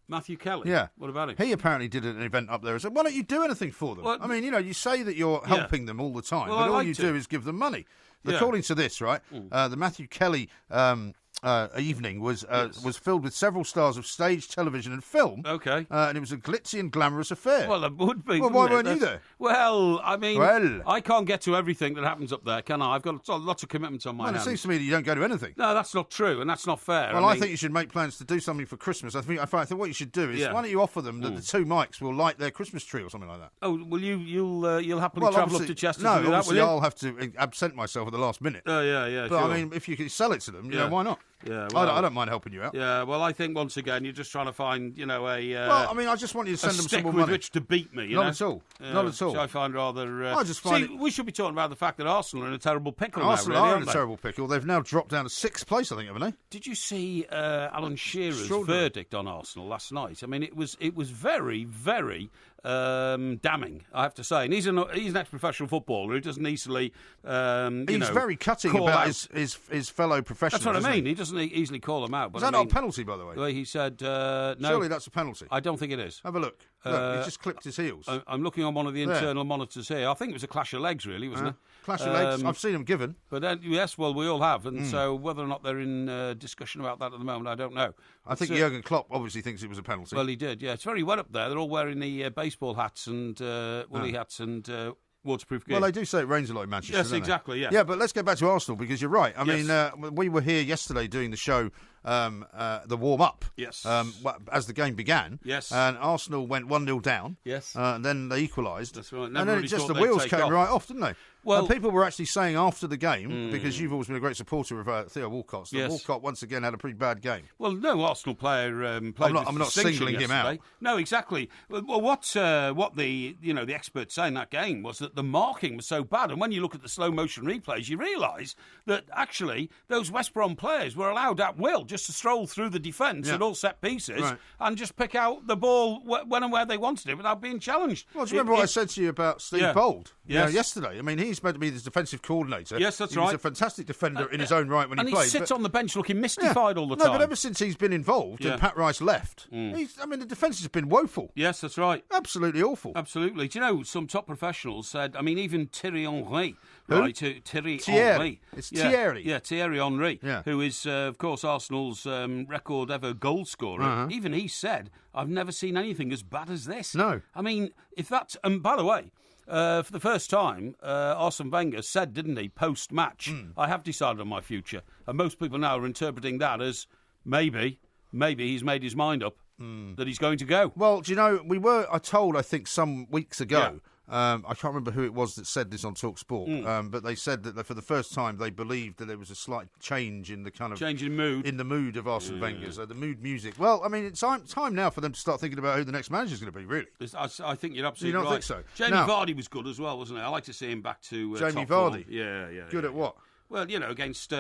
Matthew Kelly? Yeah. What about him? He apparently did an event up there. So why don't you do anything for them? Well, I mean, you say that you're helping them all the time, Well, but I all like you to. do is give them money. According to this, right, the Matthew Kelly evening was filled with several stars of stage, television, and film. Okay. And it was a glitzy and glamorous affair. Well, it would be. Well, why weren't you there? Well, I mean, I can't get to everything that happens up there, can I? I've got lots of commitments on my hands. Well, it seems to me that you don't go to anything. No, that's not true, and that's not fair. Well, I think you should make plans to do something for Christmas. I think what you should do is, why don't you offer them that the two Mikes will light their Christmas tree or something like that? Oh, will you'll happily travel up to Chester no, to do that, will you? I'll have to absent myself at the last minute. Oh, yeah, But, sure. I mean, if you could sell it to them, why not? Yeah, well, I don't mind helping you out. Yeah, well, I think once again you're just trying to find, well, I mean, I just want you to send them some more money. with which to beat me. Not at all. Not at all. Which I find rather. I just find we should be talking about the fact that Arsenal are in a terrible pickle. Arsenal now, really, are in a terrible pickle. They've now dropped down to 6th place, I think, haven't they? Did you see Alan Shearer's verdict on Arsenal last night? I mean, it was very, very damning, I have to say. And he's an ex-professional footballer who doesn't easily, he's very cutting about his fellow professionals. That's what I mean. He doesn't easily call them out. But is that not a penalty, by the way? The way he said, no. Surely that's a penalty. I don't think it is. Have a look. Look, he just clipped his heels. I'm looking on one of the internal monitors here. I think it was a clash of legs, really, wasn't it? Clash of legs. I've seen them given. But then, yes, well, we all have. And so whether or not they're in discussion about that at the moment, I don't know. I think Jurgen Klopp obviously thinks it was a penalty. Well, he did, yeah. It's very wet up there. They're all wearing the baseball hats and woolly hats and waterproof gear. Well, they do say it rains a lot in Manchester. Yes, exactly, yeah. Yeah, but let's get back to Arsenal because you're right. I mean, we were here yesterday doing the show, the warm-up. Yes. As the game began. Yes. And Arsenal went 1-0 down. Yes. And then they equalised. That's right. And then it just the wheels came right off, didn't they? Well, and people were actually saying after the game, because you've always been a great supporter of Theo Walcott, that Walcott once again had a pretty bad game. Well, no Arsenal player played I'm not singling him out. No, exactly. Well, what the experts say in that game was that the marking was so bad, and when you look at the slow motion replays, you realise that actually those West Brom players were allowed at will just to stroll through the defence at all set pieces and just pick out the ball when and where they wanted it without being challenged. Well, do you remember what I said to you about Steve Bold? Yes. Yesterday. I mean, he's meant to be the defensive coordinator. Yes, that's right. He's a fantastic defender in his own right when he plays. And he sits on the bench looking mystified all the time. No, but ever since he's been involved and Pat Rice left, the defence has been woeful. Yes, that's right. Absolutely awful. Absolutely. Do you know, some top professionals said, I mean, even Thierry Henry. Who? Right, Thierry Henry. It's Thierry. Yeah, Thierry Henry, who is, of course, Arsenal's record ever goal scorer. Even he said, I've never seen anything as bad as this. No. I mean, if that's... And by the way, for the first time, Arsene Wenger said, didn't he, post-match, I have decided on my future. And most people now are interpreting that as maybe he's made his mind up that he's going to go. Well, do you know, we were told, I think, some weeks ago... I can't remember who it was that said this on TalkSport, but they said that for the first time they believed that there was a slight change in the kind of change in mood of Arsene Wenger. So the mood music. Well, I mean, it's time now for them to start thinking about who the next manager is going to be. Really, I think you're absolutely right. You don't think so? Jamie Vardy was good as well, wasn't it? I like to see him back to Jamie top Vardy. Form. Yeah. Good at what? Well, against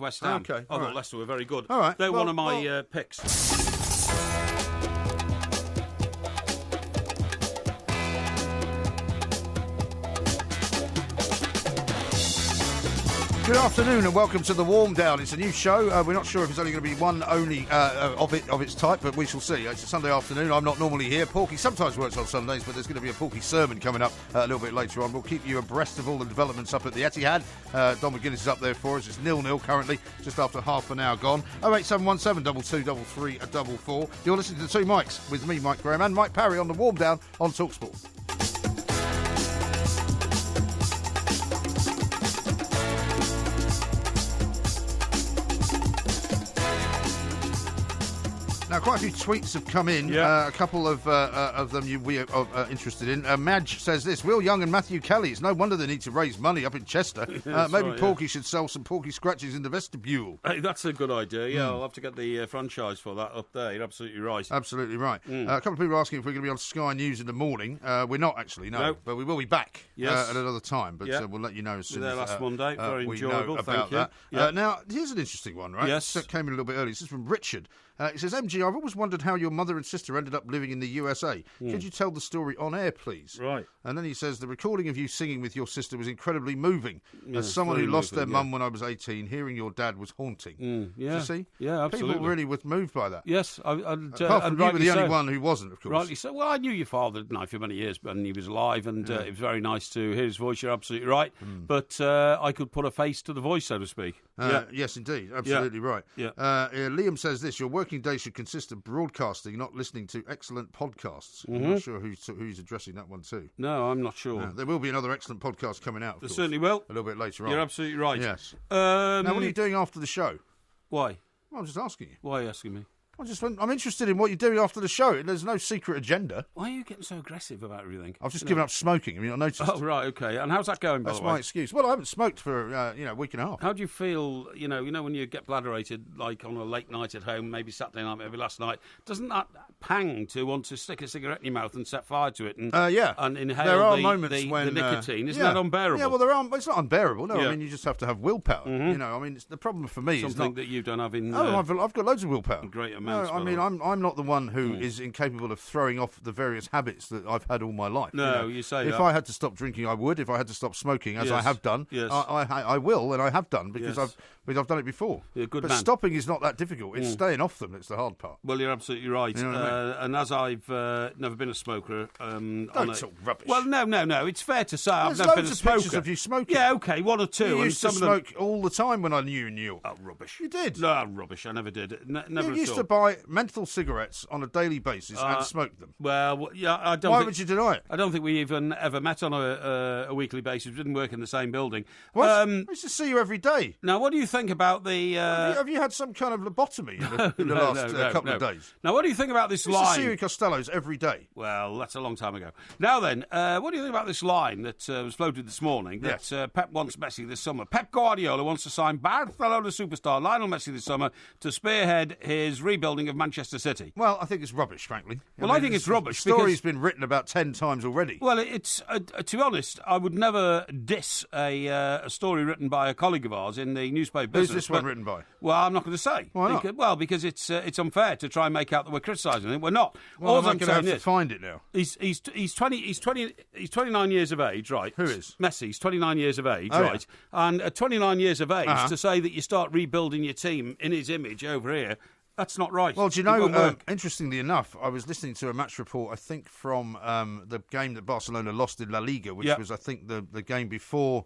West Ham. Okay, I thought Leicester were very good. All right, they're one of my picks. Good afternoon and welcome to the Warm Down. It's a new show. We're not sure if it's only going to be one only of its type, but we shall see. It's a Sunday afternoon. I'm not normally here. Porky sometimes works on Sundays, but there's going to be a Porky sermon coming up a little bit later on. We'll keep you abreast of all the developments up at the Etihad. Don McGuinness is up there for us. It's 0-0 currently, just after half an hour gone. 08717 2233 44. You're listening to the Two Mics with me, Mike Graham, and Mike Parry on the Warm Down on TalkSport. Now, quite a few tweets have come in. A couple of them we are interested in. Madge says this: Will Young and Matthew Kelly. It's no wonder they need to raise money up in Chester. Maybe Porky should sell some Porky scratches in the vestibule. Hey, that's a good idea. Yeah, I'll have to get the franchise for that up there. You're absolutely right. Absolutely right. A couple of people are asking if we're going to be on Sky News in the morning. We're not actually, no. But we will be back at another time. But we'll let you know as soon as last Monday. Very enjoyable. Know about Thank you. that. Now, here's an interesting one, right? Yes. It came in a little bit early. This is from Richard. It says MG reading, I've always wondered how your mother and sister ended up living in the USA. Could you tell the story on air, please? Right. And then he says, the recording of you singing with your sister was incredibly moving. As someone who lost their mum when I was 18, hearing your dad was haunting. Yeah. You see? Yeah, absolutely. People really were moved by that. Yes. Apart from you were the only one who wasn't, of course. Rightly so. Well, I knew your father for many years, and he was alive, and it was very nice to hear his voice. You're absolutely right. But I could put a face to the voice, so to speak. Yes, indeed. Absolutely right. Yeah. Liam says this, your working day should consist of broadcasting, not listening to excellent podcasts. I'm not sure who's addressing that one to. No, I'm not sure. There will be another excellent podcast coming out, of There course. certainly will. A little bit later on. You're absolutely right. Yes. Now, what are you doing after the show? Why? Well, I'm just asking you. Why are you asking me? I'm interested in what you're doing after the show. There's no secret agenda. Why are you getting so aggressive about everything? I've just given up smoking. Have you not noticed? Oh, right, okay. And how's that going, by That's the way? my excuse. Well, I haven't smoked for a week and a half. How do you feel, you know when you get bladderated, like on a late night at home, maybe Saturday night, maybe last night, doesn't that pang to want to stick a cigarette in your mouth and set fire to it and, and inhale there are the nicotine? Isn't that unbearable? Yeah, well, it's not unbearable. No, I mean, you just have to have willpower. You know, I mean, the problem for me is something that you don't have in... I've got loads of willpower. Great amounts. No, I mean, I'm not the one who is incapable of throwing off the various habits that I've had all my life. No, you say if that. I had to stop drinking, I would. If I had to stop smoking, as I have done, I will, and I have done because I've done it before. You're a good but man. Stopping is not that difficult. It's staying off them that's the hard part. Well, you're absolutely right. You know what I mean? And as I've never been a smoker... Don't talk rubbish. Well, no. It's fair to say I've There's never been a loads of smoker. pictures of you smoking. Yeah, okay, one or two. You and used to some of them... smoke all the time when I knew you. Oh, rubbish. You did. No, rubbish. I never did. Never You at used all. to buy menthol cigarettes on a daily basis and smoke them. Well, yeah, I don't. Why would you deny it? I don't think we even ever met on a weekly basis. We didn't work in the same building. What? I used to see you every day. Now, what do you think about the... Have you had some kind of lobotomy in the last couple of days? Now, what do you think about this I used to see you line? in Costello's every day. Well, that's a long time ago. Now then, what do you think about this line that was floated this morning, that Pep wants Messi this summer? Pep Guardiola wants to sign Barcelona superstar Lionel Messi this summer to spearhead his rebuilding of Manchester City. Well, I think it's rubbish, frankly. I think it's rubbish. The story's been written about 10 times already. Well, it's to be honest, I would never diss a story written by a colleague of ours in the newspaper business. Who's this one written by? Well, I'm not going to say. Why not? Because it's unfair to try and make out that we're criticising him. We're not. Well, All I'm going to have to find it now. He's 29 years of age, right? Who is? Messi. He's 29 years of age, right? Yeah. And at 29 years of age, to say that you start rebuilding your team in his image over here, that's not right. Well, do you know, interestingly enough, I was listening to a match report, I think, from the game that Barcelona lost in La Liga, which was, I think, the game before...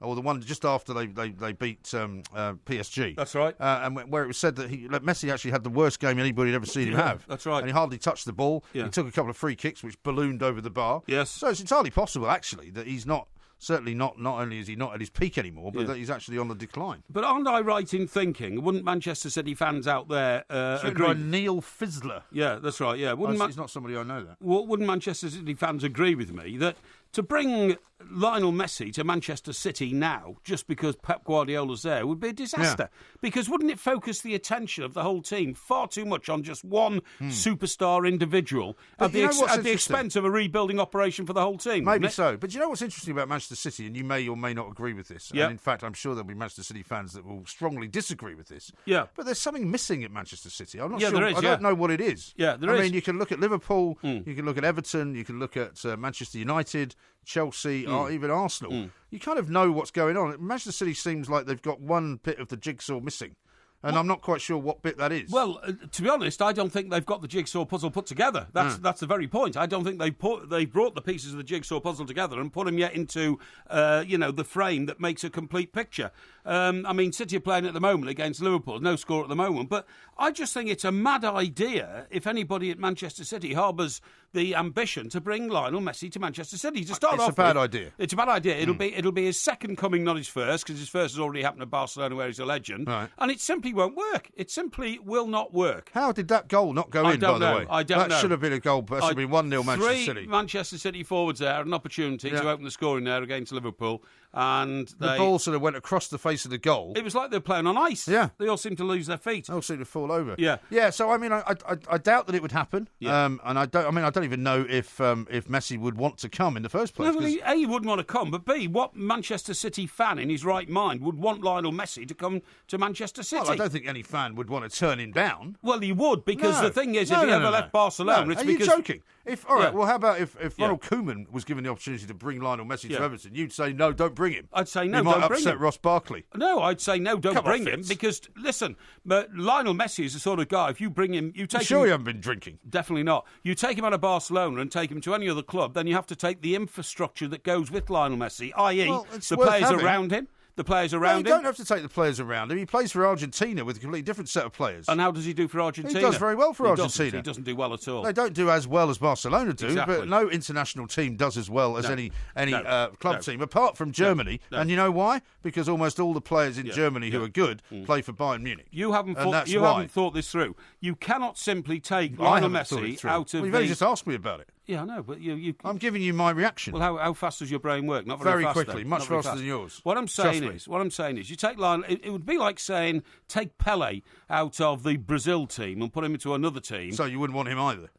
or the one just after they beat PSG. That's right. And where it was said that Messi actually had the worst game anybody had ever seen him have. That's right. And he hardly touched the ball. Yeah. He took a couple of free kicks, which ballooned over the bar. Yes. So it's entirely possible, actually, that he's not... Certainly not only is he not at his peak anymore, but that he's actually on the decline. But aren't I right in thinking, wouldn't Manchester City fans out there agree? By Neil Fizzler. Yeah, that's right, yeah. He's not somebody I know that. Wouldn't Manchester City fans agree with me that to bring Lionel Messi to Manchester City now, just because Pep Guardiola's there, would be a disaster? Yeah. Because wouldn't it focus the attention of the whole team far too much on just one superstar individual at the expense of a rebuilding operation for the whole team? Maybe so. But do you know what's interesting about Manchester City, and you may or may not agree with this, and in fact I'm sure there'll be Manchester City fans that will strongly disagree with this, but there's something missing at Manchester City. I'm not sure. There is, I don't know what it is. Yeah, there is. I mean, you can look at Liverpool, you can look at Everton, you can look at Manchester United, Chelsea, or even Arsenal. You kind of know what's going on. Manchester City seems like they've got one bit of the jigsaw missing. And I'm not quite sure what bit that is. Well, to be honest, I don't think they've got the jigsaw puzzle put together. That's the very point. I don't think they brought the pieces of the jigsaw puzzle together and put them yet into the frame that makes a complete picture. I mean, City are playing at the moment against Liverpool, no score at the moment, but I just think it's a mad idea if anybody at Manchester City harbours the ambition to bring Lionel Messi to Manchester City. To start off, it's a bad idea. It's a bad idea. It'll be his second coming, not his first, because his first has already happened at Barcelona, where he's a legend, and it simply won't work. It simply will not work. How did that goal not go in, by the way? I don't know. That should have been a goal. That should have been 1-0 Manchester City. Manchester City forwards there had an opportunity to open the scoring there against Liverpool, and the ball sort of went across the face of the goal. It was like they were playing on ice. Yeah. They all seemed to lose their feet. They all seemed to fall over. Yeah. Yeah, so, I mean, I doubt that it would happen. Yeah. And I don't even know if Messi would want to come in the first place. No, A, he wouldn't want to come, but B, what Manchester City fan in his right mind would want Lionel Messi to come to Manchester City? Well, I don't think any fan would want to turn him down. Well, he would, because No. the thing is, No, if he no, ever no, left no. Barcelona, No. it's Are because... you joking? All right, Yeah. well, how about if Yeah. Ronald Koeman was given the opportunity to bring Lionel Messi Yeah. to Everton, you'd say, no, don't bring him. I'd say, no, You might don't bring upset him. Ross Barkley. No, I'd say no, don't Come on, bring him, Fitz. because, listen, but Lionel Messi is the sort of guy, if you bring him... You take Sure him, you haven't been drinking. Definitely not. You take him out of Barcelona and take him to any other club, then you have to take the infrastructure that goes with Lionel Messi, i.e. Well, it's the worth players having. around him. The players No, around you him. don't have to take the players around him. He plays for Argentina with a completely different set of players. And how does he do for Argentina? He does very well for He Argentina. He doesn't do well at all. They don't do as well as Barcelona do, Exactly. but no international team does as well as No. any No. club No. team, apart from Germany. No. And you know why? Because almost all the players in Yeah. Germany who Yeah. are good play for Bayern Munich. You haven't And thought. that's You why. haven't thought this through. You cannot simply take I Lionel haven't thought it Messi through. out of Well, you've the. only just asked me about it. Yeah, I know, but you. I'm giving you my reaction. Well, how fast does your brain work? Not very, Very fast, quickly, then. much Not very faster fast. than yours. What I'm saying Trust me. is, you take Lionel. It would be like saying take Pele out of the Brazil team and put him into another team. So you wouldn't want him either.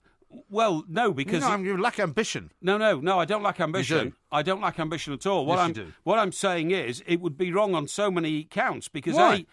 Well, no, because You lack ambition. No, I don't lack ambition. do. I don't lack ambition at all. Yes, you do. What I'm saying is, it would be wrong on so many counts because Why?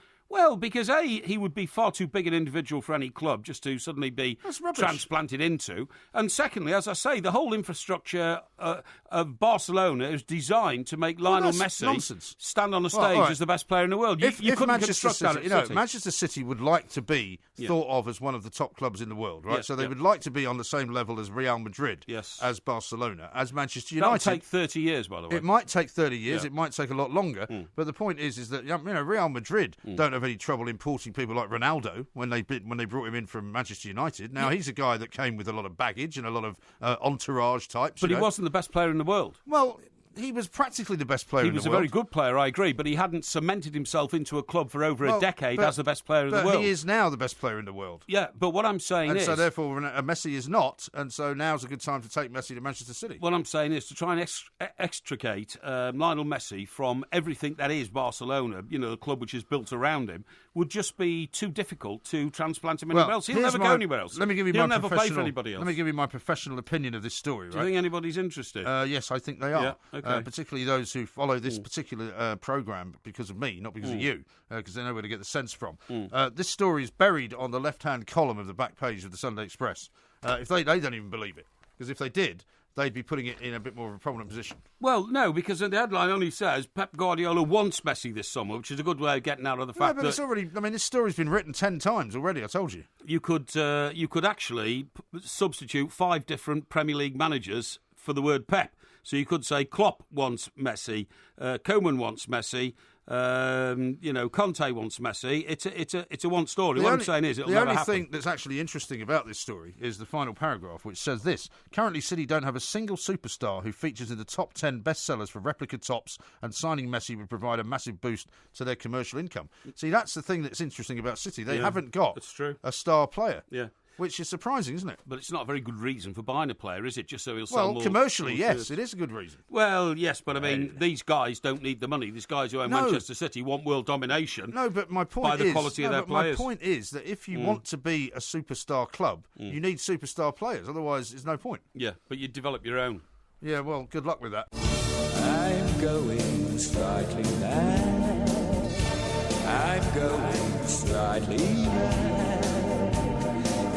because he would be far too big an individual for any club just to suddenly be That's rubbish. transplanted into. And secondly, as I say, the whole infrastructure of Barcelona is designed to make Lionel that's Messi nonsense. stand on a stage all right. as the best player in the world. You If couldn't Manchester construct that City, at City. Manchester City would like to be thought of as one of the top clubs in the world, right? Yeah, so they yeah. would like to be on the same level as Real Madrid, Yes. as Barcelona, as Manchester That'll United. take 30 years, by the way. It might take 30 years. Yeah. It might take a lot longer. But the point is that Real Madrid don't have any trouble importing people like Ronaldo when they brought him in from Manchester United. Now he's a guy that came with a lot of baggage and a lot of entourage types. But you he know. wasn't the best player in the world. Well, he was practically the best player He in the was a world. very good player, I agree, but he hadn't cemented himself into a club for over a Well, decade but- as the best player in the But world. he is now the best player in the world. Yeah, but what I'm saying And is... so, therefore, Messi is not, and so now's a good time to take Messi to Manchester City. What I'm saying is to try and extricate Lionel Messi from everything that is Barcelona, the club which is built around him, would just be too difficult to transplant him anywhere else. He'll here's never go anywhere else. Let me give you He'll my never play for professional- anybody else. Let me give you my professional opinion of this story. Do you think anybody's interested? Yes, I think they are. Yeah, okay. Particularly those who follow this particular programme because of me, not because of you, because they know where to get the sense from. This story is buried on the left-hand column of the back page of the Sunday Express. If they don't even believe it, because if they did, they'd be putting it in a bit more of a prominent position. Well, no, because the headline only says Pep Guardiola wants Messi this summer, which is a good way of getting out of the No, fact but that it's already. I mean, this story's been written 10 times already. I told you. you could actually substitute 5 different Premier League managers for the word Pep. So you could say Klopp wants Messi, Koeman wants Messi, Conte wants Messi. It's a one story. What I'm saying is it'll the never only happen. thing that's actually interesting about this story is the final paragraph, which says this: currently, City don't have a single superstar who features in the top 10 bestsellers for replica tops, and signing Messi would provide a massive boost to their commercial income. See, that's the thing that's interesting about City. They haven't got that's true. a star player. Yeah. Which is surprising, isn't it? But it's not a very good reason for buying a player, is it? Just so he'll sell Well, more. commercially, more yes, shirts. it is a good reason. Well, yes, but I mean, these guys don't need the money. These guys who own No. Manchester City want world domination. No, but my point by the is, quality of no, their but my players. point is that if you want to be a superstar club, you need superstar players. Otherwise, there's no point. Yeah, but you develop your own. Yeah, well, good luck with that. I'm going slightly mad. I'm going slightly mad.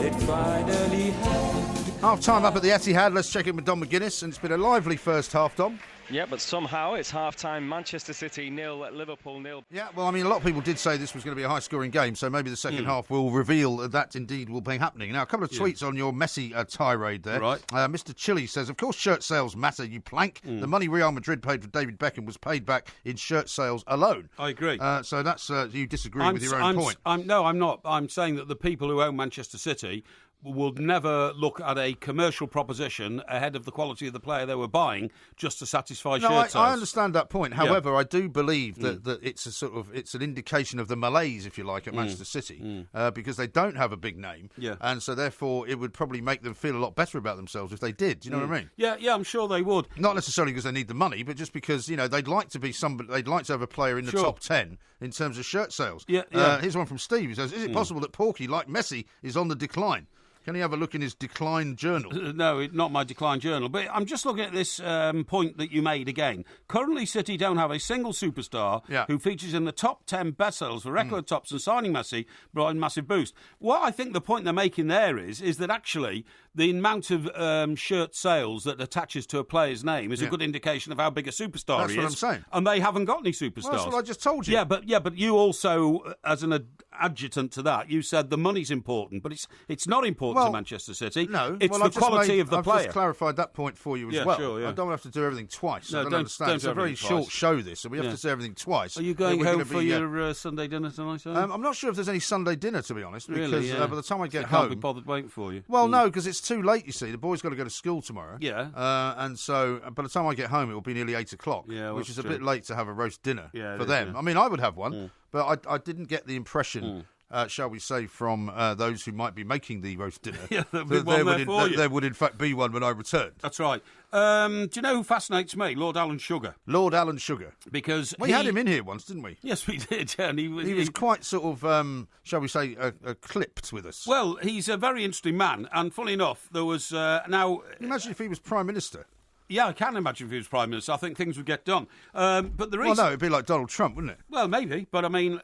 It finally happened. Half time up at the Etihad. Let's check in with Don McGuinness. And it's been a lively first half, Dom. Yeah, but somehow it's half-time. Manchester City 0, Liverpool 0. Yeah, well, I mean, a lot of people did say this was going to be a high-scoring game, so maybe the second half will reveal that indeed will be happening. Now, a couple of tweets on your Messi tirade there. Right. Mr. Chili says, of course shirt sales matter, you plank. The money Real Madrid paid for David Beckham was paid back in shirt sales alone. I agree. So that's you disagreeing with your own point. No, I'm not. I'm saying that the people who own Manchester City would never look at a commercial proposition ahead of the quality of the player they were buying just to satisfy shirt sales. I understand that point. However, I do believe that it's it's an indication of the malaise, if you like, at Manchester City because they don't have a big name, and so therefore it would probably make them feel a lot better about themselves if they did. Do you know what I mean? Yeah, I'm sure they would. Not necessarily because they need the money, but just because they'd like to be somebody. They'd like to have a player in the top 10 in terms of shirt sales. Here's one from Steve. He says, "Is it possible that Porky, like Messi, is on the decline? Can he have a look in his decline journal?" No, not my decline journal. But I'm just looking at this point that you made again. Currently, City don't have a single superstar who features in the top 10 bestsellers for record tops, and signing Messi brought in massive boost. What I think the point they're making there is that actually the amount of shirt sales that attaches to a player's name is a good indication of how big a superstar he is. That's what I'm saying. And they haven't got any superstars. Well, that's what I just told you. Yeah, but you also, as an adjutant to that, you said the money's important, but it's not important to Manchester City. No, it's the quality of the player. I've just clarified that point for you as well. Sure, I don't have to do everything twice. No, I don't understand. It's a very short show, this, so we have to say everything twice. Are you going home for your Sunday dinner tonight? I'm not sure if there's any Sunday dinner, to be honest, because by the time I get I home... can't be bothered waiting for you. Well, no, because it's too late, you see. The boy's got to go to school tomorrow. Yeah. And so by the time I get home, it will be nearly 8 o'clock, which is a bit late to have a roast dinner for them. I mean, I would have one, but I didn't get the impression... shall we say, from those who might be making the roast dinner, there would in fact be one when I returned. That's right. Do you know who fascinates me? Lord Alan Sugar. Lord Alan Sugar. Because we had him in here once, didn't we? Yes, we did. And he was quite sort of, shall we say, clipped with us. Well, he's a very interesting man. And funny enough, there was now... Can you imagine if he was Prime Minister? Yeah, I can imagine if he was Prime Minister. I think things would get done. But the reason... Well, no, it'd be like Donald Trump, wouldn't it? Well, maybe. But, I mean,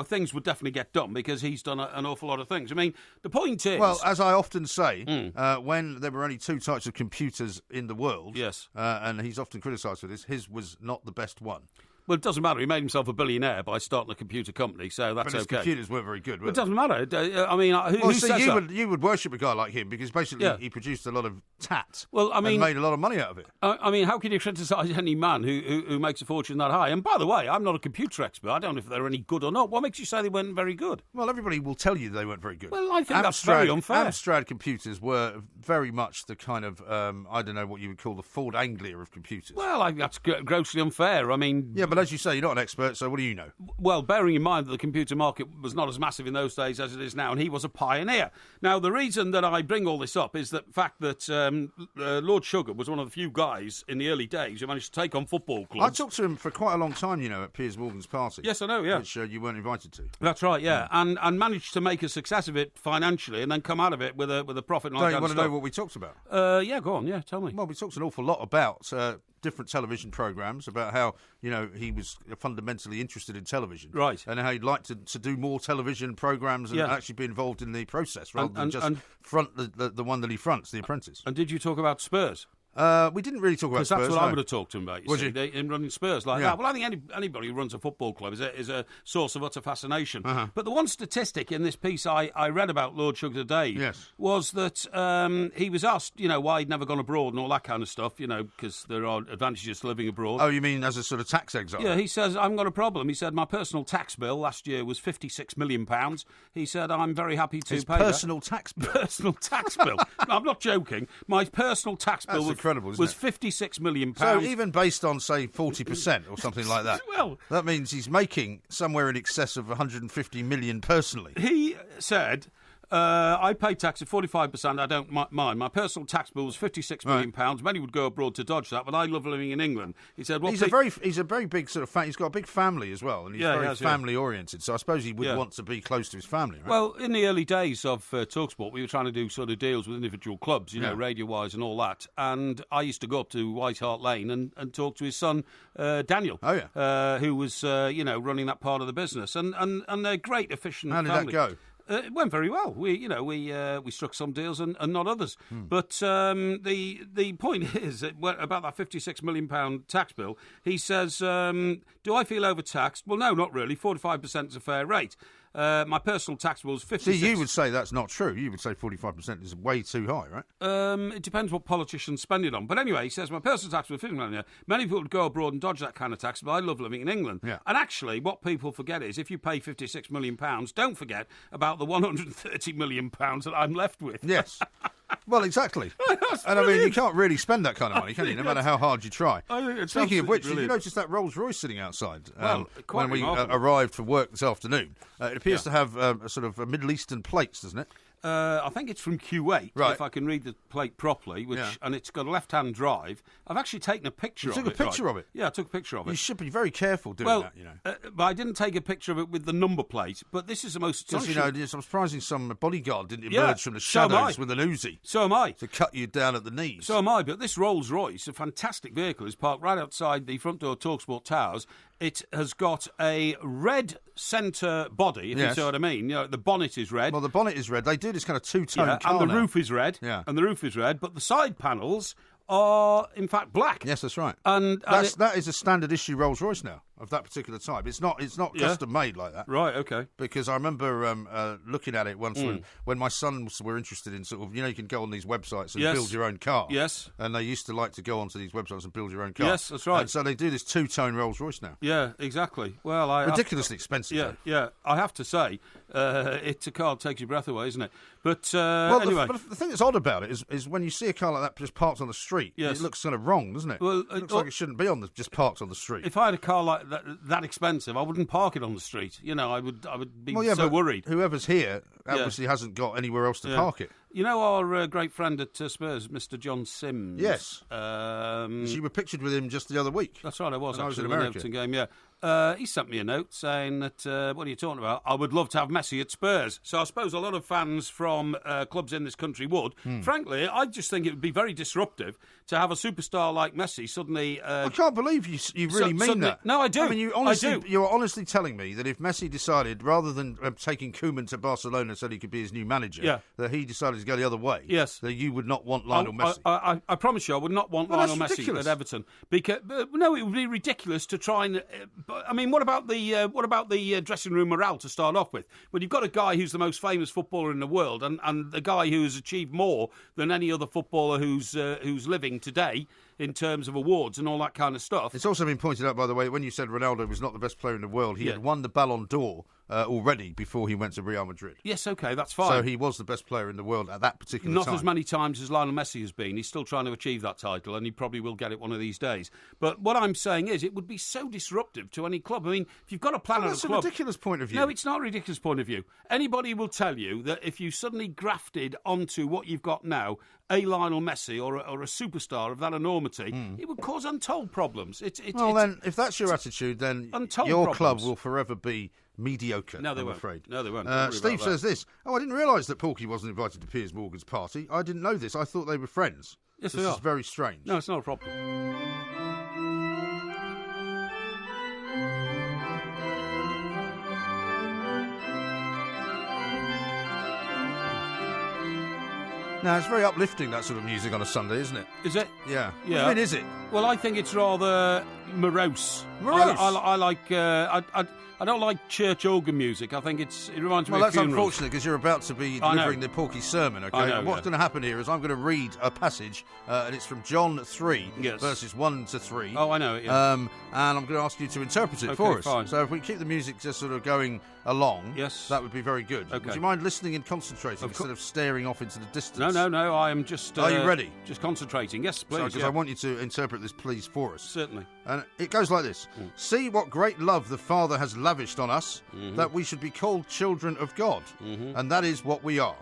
things would definitely get done because he's done an awful lot of things. I mean, the point is... Well, as I often say, when there were only two types of computers in the world, and he's often criticised for this, his was not the best one. Well, it doesn't matter. He made himself a billionaire by starting a computer company, so that's but his okay. computers weren't very good, were It doesn't matter. I mean, who says that? You would worship a guy like him because basically he produced a lot of tat and made a lot of money out of it. I mean, how can you criticise any man who makes a fortune that high? And by the way, I'm not a computer expert. I don't know if they're any good or not. What makes you say they weren't very good? Well, everybody will tell you they weren't very good. Well, I think that's very unfair. Amstrad computers were very much the kind of, I don't know what you would call the Ford Anglia of computers. Well, that's grossly unfair. I mean... Yeah, but as you say, you're not an expert, so what do you know? Well, bearing in mind that the computer market was not as massive in those days as it is now, and he was a pioneer. Now, the reason that I bring all this up is the fact that Lord Sugar was one of the few guys in the early days who managed to take on football clubs. I talked to him for quite a long time, at Piers Morgan's party. Yes, I know, yeah. Which you weren't invited to. That's right, yeah. And managed to make a success of it financially and then come out of it with a profit. Don't you want to know what we talked about? Yeah, go on, yeah, tell me. Well, we talked an awful lot about... different television programmes, about how, he was fundamentally interested in television. Right. And how he'd like to do more television programmes and actually be involved in the process rather than just front the one that he fronts, The Apprentice. And did you talk about Spurs? We didn't really talk about Spurs. That's what I would have talked to him about. Would you? Him running Spurs like that. Well, I think anybody who runs a football club is a source of utter fascination. But the one statistic in this piece I read about Lord Sugar today was that he was asked, why he'd never gone abroad and all that kind of stuff, because there are advantages to living abroad. Oh, you mean as a sort of tax exile? Yeah, he says, I haven't got a problem. He said, my personal tax bill last year was £56 million. He said, I'm very happy to pay personal tax bill? Personal tax bill. No, I'm not joking. My personal tax bill was £56 million. So even based on, say, 40% or something like that, well, that means he's making somewhere in excess of 150 million personally. He said... I pay tax at 45%. I don't mind. My personal tax bill was £56 million. Many would go abroad to dodge that, but I love living in England. He said, "Well, he's a very big sort of. He's got a big family as well, and he's very family oriented. So I suppose he would want to be close to his family. Right? Well, in the early days of TalkSport, we were trying to do sort of deals with individual clubs, radio wise and all that. And I used to go up to White Hart Lane and talk to his son Daniel, who was running that part of the business, and they're great, efficient. How did family. that go? It went very well. We struck some deals and not others. But the point is that about that £56 million tax bill. He says, "Do I feel overtaxed?" Well, no, not really. 45% is a fair rate. My personal taxable is 56. See, you would say that's not true. You would say 45% is way too high, right? It depends what politicians spend it on. But anyway, he says, my personal taxable is 50 million a year. Many people would go abroad and dodge that kind of tax, but I love living in England. Yeah. And actually, what people forget is if you pay £56 million, don't forget about the £130 million that I'm left with. Yes. Well, exactly. And I mean, you can't really spend that kind of money, can you? No matter how hard you try. Speaking of which, did you notice that Rolls Royce sitting outside quite when we remarkable. arrived for work this afternoon? It appears to have a sort of a Middle Eastern plates, doesn't it? I think it's from Kuwait, right. if I can read the plate properly, and it's got a left-hand drive. I've actually taken a picture of it. You took a picture of it? Yeah, I took a picture of it. You should be very careful doing that, you know. But I didn't take a picture of it with the number plate, but this is the most astonishing... Because, you know, I'm surprising some bodyguard didn't emerge from the shadows with an Uzi. So am I. To cut you down at the knees. So am I, but this Rolls-Royce, a fantastic vehicle, is parked right outside the front door of TalkSport Towers. It has got a red centre body, if you see what I mean. You know, the bonnet is red. Well, the bonnet is red. They do this kind of two-tone car and the now. roof is red. Yeah. And the roof is red, but the side panels are, in fact, black. Yes, that's right. And that is a standard issue Rolls-Royce now, of that particular type. It's not custom made like that. Right, okay. Because I remember looking at it once when my sons were interested in sort of, you know, you can go on these websites and build your own car. Yes. And they used to like to go onto these websites and build your own car. Yes, that's right. And so they do this two-tone Rolls-Royce now. Yeah, exactly. Well, ridiculously expensive. Yeah. I have to say, it's a car that takes your breath away, isn't it? But anyway. The thing that's odd about it is when you see a car like that just parked on the street, it looks kind of wrong, doesn't it? Well, it looks like it shouldn't be just parked on the street. If I had a car like that expensive, I wouldn't park it on the street. You know, I would be so worried. Whoever's here obviously hasn't got anywhere else to park it. You know our great friend at Spurs, Mr. John Sims? Yes. You were pictured with him just the other week. That's right, I was when actually in at the America. Everton game, yeah. He sent me a note saying that, what are you talking about? I would love to have Messi at Spurs. So I suppose a lot of fans from clubs in this country would. Frankly, I just think it would be very disruptive to have a superstar like Messi suddenly... I can't believe you really mean that. No, I do. I mean, you are honestly telling me that if Messi decided, rather than taking Koeman to Barcelona so he could be his new manager, that he decided to go the other way, that you would not want Lionel Messi. I promise you, I would not want Lionel Messi at Everton. Because no, it would be ridiculous to try and... I mean, what about the dressing room morale to start off with? When you've got a guy who's the most famous footballer in the world, and the guy who has achieved more than any other footballer who's living today in terms of awards and all that kind of stuff. It's also been pointed out, by the way, when you said Ronaldo was not the best player in the world, he had won the Ballon d'Or already before he went to Real Madrid. Yes, okay, that's fine. So he was the best player in the world at that particular time. Not as many times as Lionel Messi has been. He's still trying to achieve that title, and he probably will get it one of these days. But what I'm saying is, it would be so disruptive to any club. I mean, if you've got a plan at a club... That's a ridiculous point of view. No, it's not a ridiculous point of view. Anybody will tell you that if you suddenly grafted onto what you've got now a Lionel Messi or a superstar of that enormity, it would cause untold problems. Then, if that's your attitude, then your club will forever be mediocre, I'm afraid. No, they won't. Steve says this. I didn't realise that Porky wasn't invited to Piers Morgan's party. I didn't know this. I thought they were friends. Yes, this they are. Is very strange. No, it's not a problem. Now, it's very uplifting, that sort of music on a Sunday, isn't it? Is it? Yeah. Yeah. What do you mean, is it? Well, I think it's rather morose. Morose? I like... I don't like church organ music. I think it reminds me of that's funerals. Unfortunate, because you're about to be delivering the Porky sermon, okay? I know, and what's going to happen here is I'm going to read a passage, and it's from John 3, verses 1 to 3. Oh, I know it, yeah. And I'm going to ask you to interpret it for us. Fine. So if we keep the music just sort of going along, yes, that would be very good. Okay. Would you mind listening and concentrating instead of staring off into the distance? No, I am just... Are you ready? Just concentrating. Yes, please. Because I want you to interpret this, please, for us. Certainly. And it goes like this. See what great love the Father has lavished on us, that we should be called children of God. And that is what we are.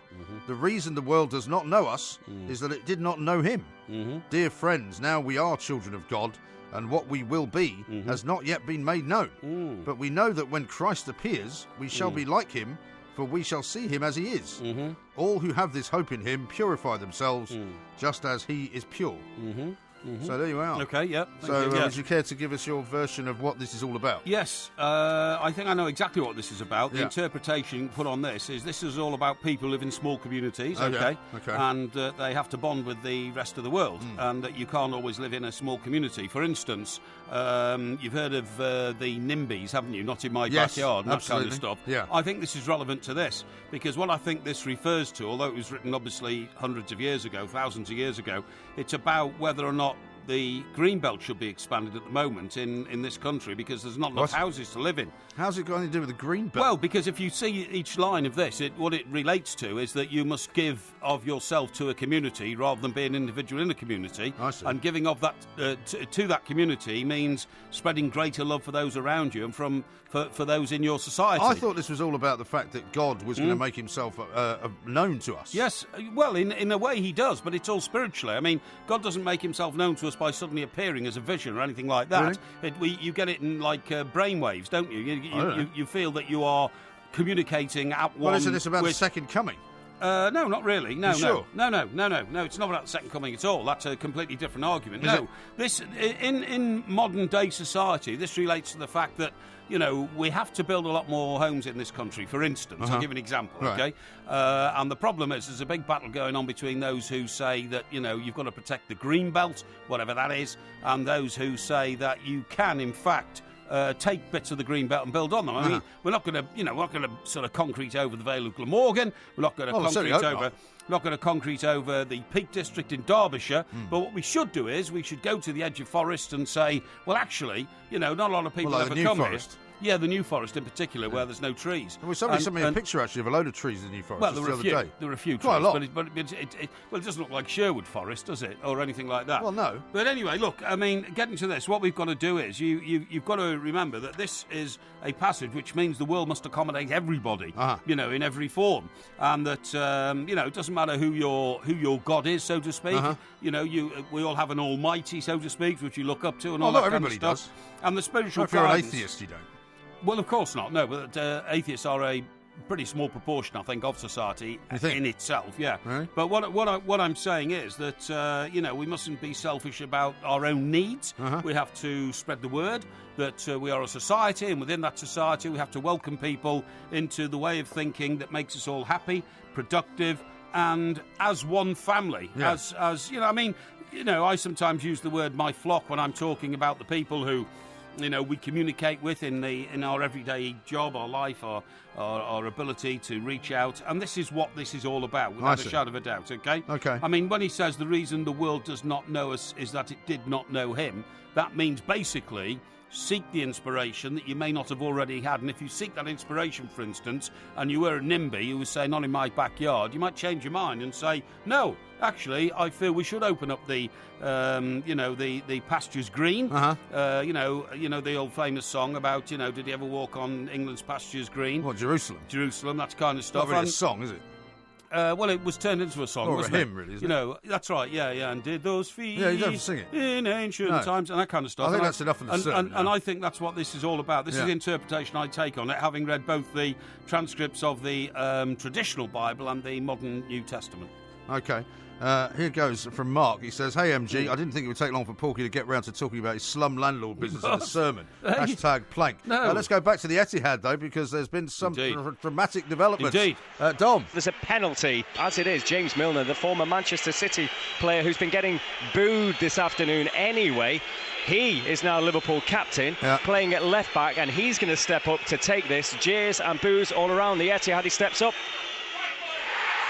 The reason the world does not know us is that it did not know him. Dear friends, now we are children of God, and what we will be has not yet been made known. But we know that when Christ appears, we shall be like him, for we shall see him as he is. All who have this hope in him purify themselves, just as he is pure. So there you are. Okay, yeah. So would you care to give us your version of what this is all about? Yes, I think I know exactly what this is about. The Yeah. interpretation put on this is all about people who live in small communities, Okay. and they have to bond with the rest of the world, and that you can't always live in a small community. For instance, you've heard of the NIMBYs, haven't you? Not in my Yes, backyard, and that kind absolutely. of stuff. Yeah. I think this is relevant to this, because what I think this refers to, although it was written obviously hundreds of years ago, thousands of years ago, it's about whether or not the greenbelt should be expanded at the moment in this country, because there's not enough houses to live in. How's it got anything to do with the green belt? Well, because if you see each line of this, what it relates to is that you must give of yourself to a community rather than being an individual in a community. I see. And giving of that to that community means spreading greater love for those around you and for those in your society. I thought this was all about the fact that God was going to make himself known to us. Yes, well, in a way he does, but it's all spiritually. I mean, God doesn't make himself known to us by suddenly appearing as a vision or anything like that. Really? You get it in like brainwaves, don't you? You feel that you are communicating at one. Well, isn't this about the with- second coming? No, not really. No, You no, sure? no. It's not about the second coming at all. That's a completely different argument. Is No, it? this in modern day society, this relates to the fact that we have to build a lot more homes in this country. For instance, I'll give you an example. Right. Okay, and the problem is there's a big battle going on between those who say that you've got to protect the green belt, whatever that is, and those who say that you can, in fact, take bits of the green belt and build on them. I mean, we're not going to sort of concrete over the Vale of Glamorgan. We're not going to concrete over. not. We're not going to concrete over the Peak District in Derbyshire. But what we should do is we should go to the edge of forest and say, well, actually, not a lot of people Well, like ever the New come Forest. here. Yeah, the New Forest in particular, where there's no trees. Well, somebody sent me a picture, actually, of a load of trees in the New Forest Well, just there were a the few. other day. There were a few Quite a trees, lot. but it doesn't look like Sherwood Forest, does it, or anything like that? Well, no. But anyway, look, I mean, getting to this, what we've got to do is you've got to remember that this is a passage which means the world must accommodate everybody, in every form, and that it doesn't matter who your God is, so to speak. We all have an Almighty, so to speak, which you look up to, and all Well, that not kind of everybody stuff. does. And the spiritual If you're an guidance. atheist, you don't. Well, of course not. No, but atheists are a pretty small proportion, I think, of society in itself. Yeah. Really? But what I'm saying is that we mustn't be selfish about our own needs. We have to spread the word that we are a society, and within that society, we have to welcome people into the way of thinking that makes us all happy, productive, and as one family. Yeah. As I sometimes use the word "my flock" when I'm talking about the people who we communicate with in our everyday job, our life, our ability to reach out. And this is what this is all about, without a shadow of a doubt, okay? Okay. I mean, when he says the reason the world does not know us is that it did not know him, that means basically seek the inspiration that you may not have already had. And if you seek that inspiration, for instance, and you were a NIMBY who was saying, not in my backyard, you might change your mind and say, no, actually, I feel we should open up the pastures green. The old famous song about, did he ever walk on England's pastures green? What, Jerusalem? Jerusalem, that kind of stuff. Not really a song, is it? Well, it was turned into a song, Or a wasn't it? hymn, really, isn't it? That's right, yeah. And did those feet Yeah, you don't have to sing it. in ancient No. times, and that kind of stuff. I think And that's enough of the sermon and now. I think that's what this is all about. This is the interpretation I take on it, having read both the transcripts of the traditional Bible and the modern New Testament. Okay. Here goes from Mark. He says, hey, MG, I didn't think it would take long for Porky to get round to talking about his slum landlord business in the sermon. Hashtag plank. No. Let's go back to the Etihad, though, because there's been some dramatic developments. Indeed. Dom. There's a penalty, as it is. James Milner, the former Manchester City player who's been getting booed this afternoon anyway. He is now Liverpool captain, playing at left back, and he's going to step up to take this. Jeers and boos all around the Etihad. He steps up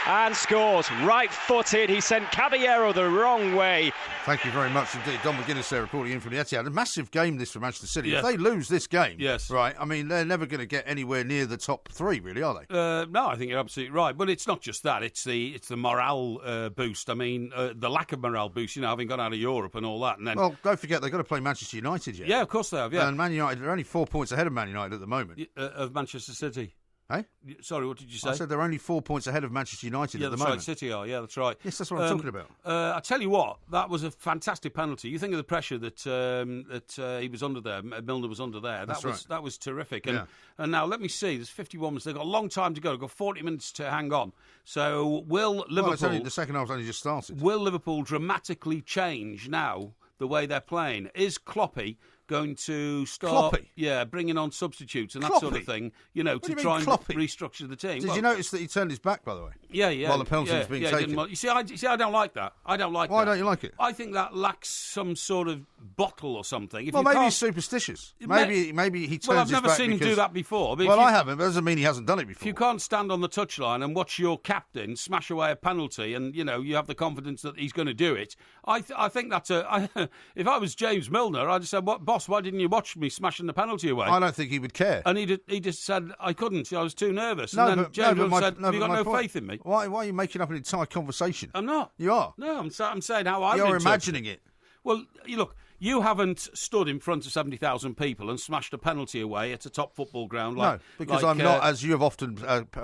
and scores. Right-footed. He sent Caballero the wrong way. Thank you very much indeed. Don McGuinness there reporting in from the Etihad. A massive game this for Manchester City. Yes. If they lose this game, Yes. right, I mean, they're never going to get anywhere near the top three, really, are they? No, I think you're absolutely right. But it's not just that. It's the morale boost. I mean, the lack of morale boost, having gone out of Europe and all that. And then, Well, don't forget, they've got to play Manchester United yet. yeah, of course they have, yeah. And Man United are only 4 points ahead of Man United at the moment. Of Manchester City. Hey? Sorry, what did you say? I said they're only 4 points ahead of Manchester United at the that's moment. right, City are. Yeah, that's right. Yes, that's what I'm talking about. I tell you what, that was a fantastic penalty. You think of the pressure that he was under there, Milner was under there. That was terrific. And now let me see. There's 51 minutes. They've got a long time to go. They've got 40 minutes to hang on. So will Liverpool? Well, it's only, the second half's only just started. Will Liverpool dramatically change now the way they're playing. Is Kloppy going to start Kloppy? Bringing on substitutes and that Kloppy? sort of thing, to try and Kloppy? restructure the team? Did you notice that he turned his back, by the way? Yeah. While the penalty was being taken. You see, I don't like that. I don't like that. Why don't you like it? I think that lacks some sort of bottle or something. If Maybe he's superstitious. Maybe he turns his back. Well, I've never seen him do that before. But I haven't. But that doesn't mean he hasn't done it before. If you can't stand on the touchline and watch your captain smash away a penalty, and you have the confidence that he's going to do it, I think that's if I was James Milner, I'd have said, "What, boss? Why didn't you watch me smashing the penalty away?" I don't think he would care. And he just said, "I couldn't. I was too nervous." No, and then but James Milner said, no, "Have you got no point, faith in me?" Why are you making up an entire conversation? I'm not. You are. No, I'm saying how I. You're imagining it. Well, look. You haven't stood in front of 70,000 people and smashed a penalty away at a top football ground. No, because I'm not, as you have often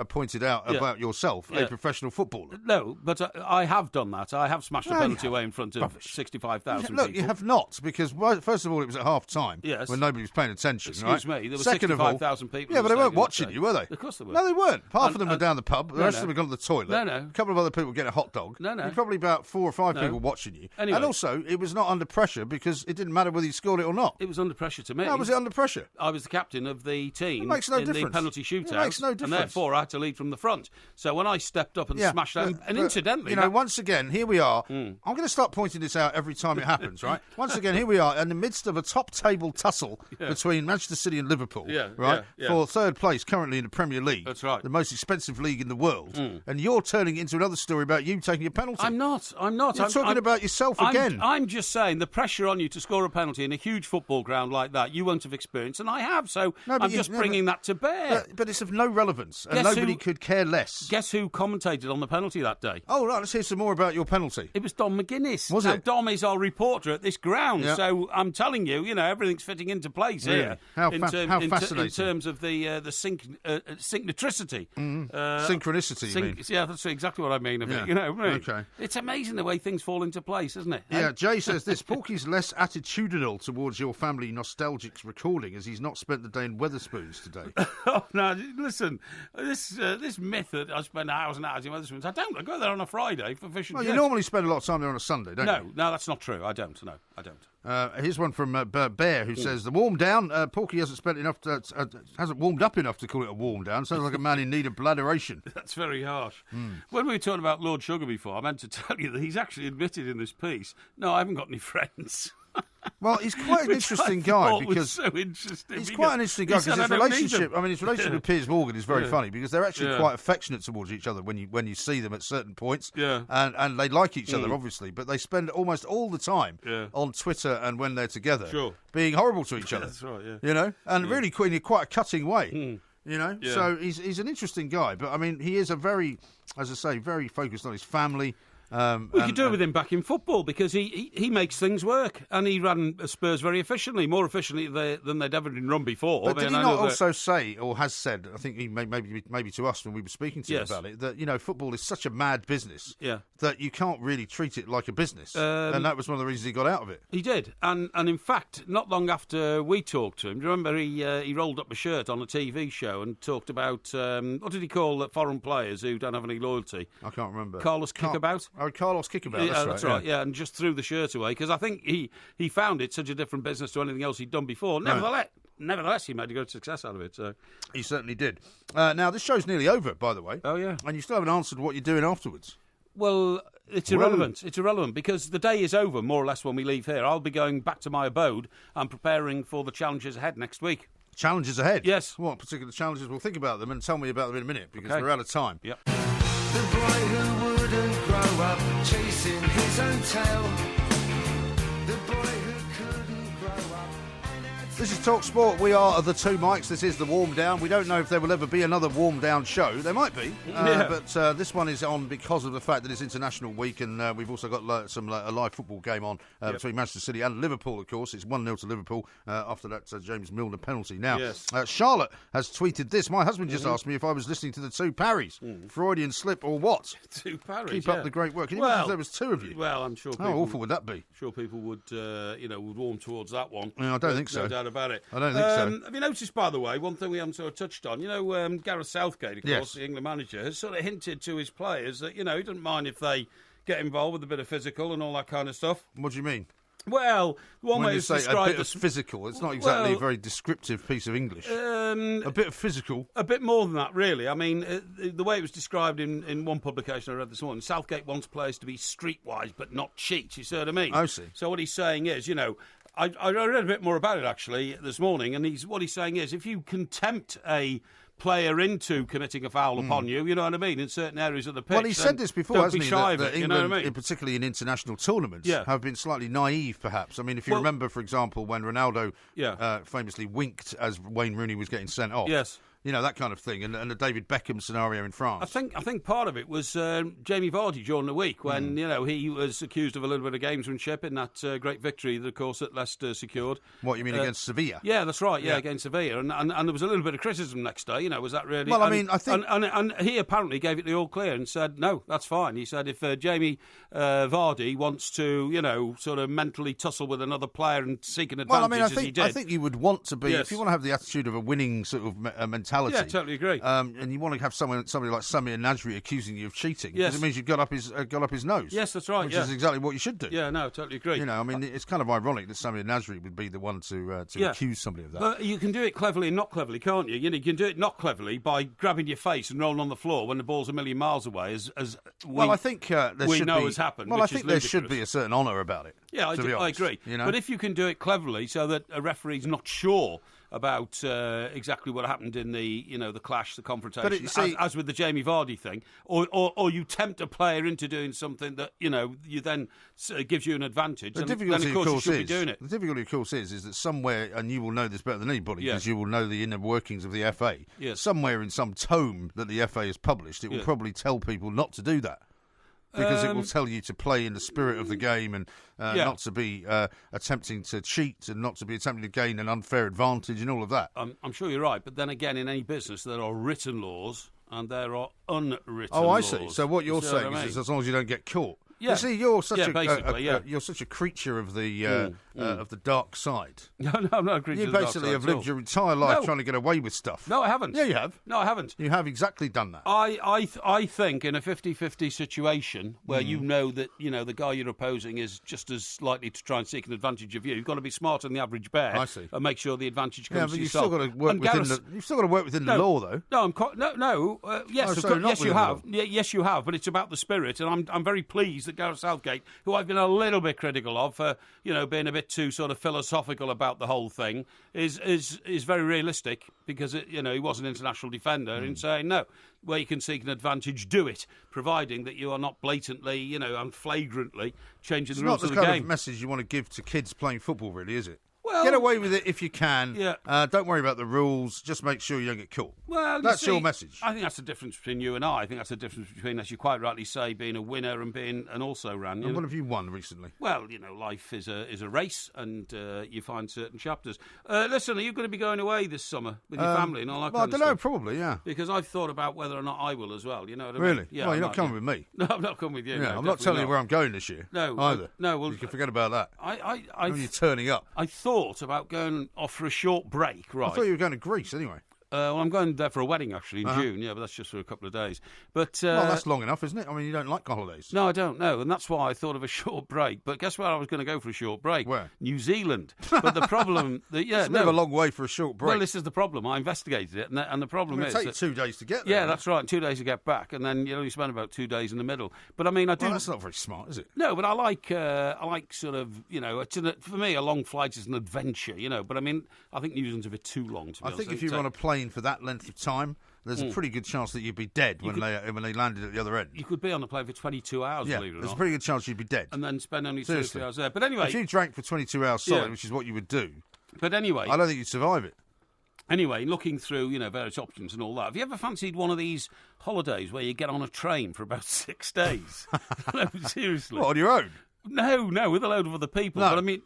pointed out about yourself, a professional footballer. No, but I have done that. I have smashed a penalty away in front of 65,000 people. Look, you have not, because first of all, it was at half-time when nobody was paying attention. Excuse me, there were 65,000 people. Yeah, but they weren't watching you, were they? Of course they were. No, they weren't. Half of them were down the pub. The rest of them had gone to the toilet. No. A couple of other people getting a hot dog. No. There were probably about 4 or 5 people watching you. Anyway. And also, it was not under pressure because it didn't matter whether you scored it or not. It was under pressure to me. How was it under pressure? I was the captain of the team in the penalty shootout. It makes no difference. And therefore I had to lead from the front. So when I stepped up and smashed out, and incidentally... once again, here we are. I'm going to start pointing this out every time it happens, right? Once again, here we are in the midst of a top-table tussle between Manchester City and Liverpool, for third place currently in the Premier League. That's right. The most expensive league in the world. And you're turning it into another story about you taking a penalty. I'm not. You're talking about yourself again. I'm just saying the pressure on you to score a penalty in a huge football ground like that, you won't have experienced, and I have, so I'm just bringing that to bear. But it's of no relevance, and nobody could care less. Guess who commentated on the penalty that day? Oh, right, let's hear some more about your penalty. It was Dom McGuinness. Was it? Dom is our reporter at this ground, so I'm telling you, everything's fitting into place here. How fascinating. In terms of the synchronicity. Synchronicity, you mean? Yeah, that's exactly what I mean of it. Okay. It's amazing the way things fall into place, isn't it? Yeah, Jay says this, Porky's less attitudinal towards your family nostalgic recording as he's not spent the day in Wetherspoons today. Oh, no, listen, this myth that I spend hours and hours in Wetherspoons, I don't. I go there on a Friday for fish and chips. You normally spend a lot of time there on a Sunday, don't you? No, that's not true. I don't. No, I don't. Here's one from Bear who says the warm down. Porky hasn't warmed up enough to call it a warm down. Sounds like a man in need of bladderation. That's very harsh. When we were talking about Lord Sugar before, I meant to tell you that he's actually admitted in this piece, no, I haven't got any friends. Well, he's quite an interesting guy because so interesting. He's quite an interesting guy because his relationship. I mean, his relationship with Piers Morgan is very funny because they're actually quite affectionate towards each other when you see them at certain points. Yeah, and they like each other obviously, but they spend almost all the time on Twitter and when they're together, being horrible to each other. That's right. Yeah, and really in quite a cutting way. So he's an interesting guy, but I mean, he is very focused on his family. We could do with him back in football because he makes things work and he ran Spurs very efficiently, more efficiently than they'd ever been run before. But did he not also say, or has said, I think he maybe to us when we were speaking to him about it, that football is such a mad business that you can't really treat it like a business, and that was one of the reasons he got out of it. He did, and in fact, not long after we talked to him, do you remember he rolled up a shirt on a TV show and talked about what did he call foreign players who don't have any loyalty? I can't remember. Carlos Kickabout. Oh, Carlos Kickabout, that's right. Yeah, and just threw the shirt away because I think he found it such a different business to anything else he'd done before. Nevertheless, he made a good success out of it. So. He certainly did. Now, this show's nearly over, by the way. Oh, yeah. And you still haven't answered what you're doing afterwards. Well, it's irrelevant. It's irrelevant because the day is over, more or less, when we leave here. I'll be going back to my abode and preparing for the challenges ahead next week. Challenges ahead? Yes. What particular challenges? We'll think about them and tell me about them in a minute because we're out of time. Yep. The boy who wouldn't grow up chasing his own tail. The boy who couldn't grow up. This is Talk Sport. We are the two mics. This is the warm down. We don't know if there will ever be another warm down show. There might be, but this one is on because of the fact that it's International Week, and we've also got a live football game on between Manchester City and Liverpool. Of course, it's 1-0 to Liverpool after that James Milner penalty. Now, Charlotte has tweeted this. My husband just asked me if I was listening to the two Parrys, Freudian slip or what? Two Parrys. Keep up the great work. Can you imagine if there was two of you? Well, I'm sure. How awful would that be? Sure, people would warm towards that one. Yeah, I don't think so. No doubt about it. I don't think so. Have you noticed, by the way, one thing we haven't sort of touched on? Gareth Southgate, of course, the England manager, has sort of hinted to his players that, he doesn't mind if they get involved with a bit of physical and all that kind of stuff. What do you mean? Well, one when way you it's say a described bit of physical, it's not exactly a very descriptive piece of English. A bit of physical. A bit more than that, really. I mean, the way it was described in one publication I read this morning, Southgate wants players to be streetwise but not cheat. You see what I mean? I see. So what he's saying is, I read a bit more about it, actually, this morning, and what he's saying is, if you can tempt a player into committing a foul upon you, you know what I mean, in certain areas of the pitch. Well, he said this before, hasn't he, that England, you know what I mean? particularly in international tournaments, have been slightly naive, perhaps. I mean, if you remember, for example, when Ronaldo famously winked as Wayne Rooney was getting sent off. Yes. You know, that kind of thing, and the David Beckham scenario in France. I think part of it was Jamie Vardy during the week when he was accused of a little bit of gamesmanship in that great victory that, of course, that Leicester secured. What you mean against Sevilla? Yeah, that's right. Yeah, against Sevilla, and there was a little bit of criticism next day. Was that really? Well, I mean, I think, and he apparently gave it the all clear and said no, that's fine. He said if Jamie Vardy wants to, sort of mentally tussle with another player and seek an advantage, as he did, I think you would want to be if you want to have the attitude of a winning sort of mentality. Yeah, totally agree. And you want to have somebody like Samir Nasri accusing you of cheating because it means you've got up his nose. Yes, that's right. Which is exactly what you should do. Yeah, no, totally agree. I mean, it's kind of ironic that Samir Nasri would be the one to accuse somebody of that. But you can do it cleverly and not cleverly, can't you? You can do it not cleverly by grabbing your face and rolling on the floor when the ball's a million miles away, as I think we know has happened. Well, I think there should be a certain honour about it. Yeah, I agree. But if you can do it cleverly so that a referee's not sure about exactly what happened in the the clash, the confrontation, as with the Jamie Vardy thing, or you tempt a player into doing something that you then gives you an advantage. The difficulty, then, of course, you should be doing it. The difficulty, of course, is that somewhere, and you will know this better than anybody, because you will know the inner workings of the FA. Yes. Somewhere in some tome that the FA has published, it will probably tell people not to do that. Because it will tell you to play in the spirit of the game and not to be attempting to cheat and not to be attempting to gain an unfair advantage and all of that. I'm sure you're right, but then again, in any business, there are written laws and there are unwritten laws. Oh, I see. So what you're saying is as long as you don't get caught. Yeah. You see, you're such you're such a creature of the dark side. No, I'm not a creature you of the dark side. You basically have lived your entire life trying to get away with stuff. No, I haven't. Yeah, you have. No, I haven't. You have exactly done that. I think in a 50-50 situation where you know that the guy you're opposing is just as likely to try and seek an advantage of you, you've got to be smarter than the average bear. I see. And make sure the advantage comes to you've yourself. Still got to work you've still got to work within the law, though. No, yes, yes, you have. Yes, you have. But it's about the spirit, and I'm very pleased that Gareth Southgate, who I've been a little bit critical of for being a bit too sort of philosophical about the whole thing, is very realistic because he was an international defender in saying no, where you can seek an advantage, do it, providing that you are not blatantly and flagrantly changing the rules of the game. It's not the kind of message you want to give to kids playing football, really, is it? Well, get away with it if you can. Yeah. Don't worry about the rules. Just make sure you don't get caught. Well, that's your message. I think that's the difference between you and I. I think that's the difference between, as you quite rightly say, being a winner and being an also-ran. And what have you won recently? Well, life is a race, and you find certain chapters. Listen, are you going to be going away this summer with your family and all that? Well, I don't know. Probably, yeah. Because I've thought about whether or not I will as well. You know what I mean? Really? Yeah. Well, you're not coming with me. No, I'm not coming with you. Yeah, no, I'm not telling you where I'm going this year. No, either. No, well, you can forget about that. When you're turning up. I thought about going off for a short break, right? I thought you were going to Greece anyway. Well, I'm going there for a wedding, actually, in June, but that's just for a couple of days. But well, that's long enough, isn't it? I mean, you don't like holidays. No, I don't know, and that's why I thought of a short break. But guess where I was going to go for a short break? Where? New Zealand. But the problem... it's a long way for a short break. Well, this is the problem. I investigated it, and the problem is... It takes 2 days to get there. Yeah, that's right, and 2 days to get back, and then you spend about 2 days in the middle. But, I mean, I do... Well, that's not very smart, is it? No, but I like sort of, for me, a long flight is an adventure, But, I mean, I think New Zealand's a bit too long, to be honest. I think if you're on a plane for that length of time, there's a pretty good chance that you'd be dead when they landed at the other end. You could be on the plane for 22 hours, believe it or not. There's a pretty good chance you'd be dead. And then spend only 2 or 3 hours there. But anyway... If you drank for 22 hours solid, which is what you would do... But anyway... I don't think you'd survive it. Anyway, looking through, various options and all that, have you ever fancied one of these holidays where you get on a train for about 6 days? No, seriously. What, on your own? No, with a load of other people. No. But I mean,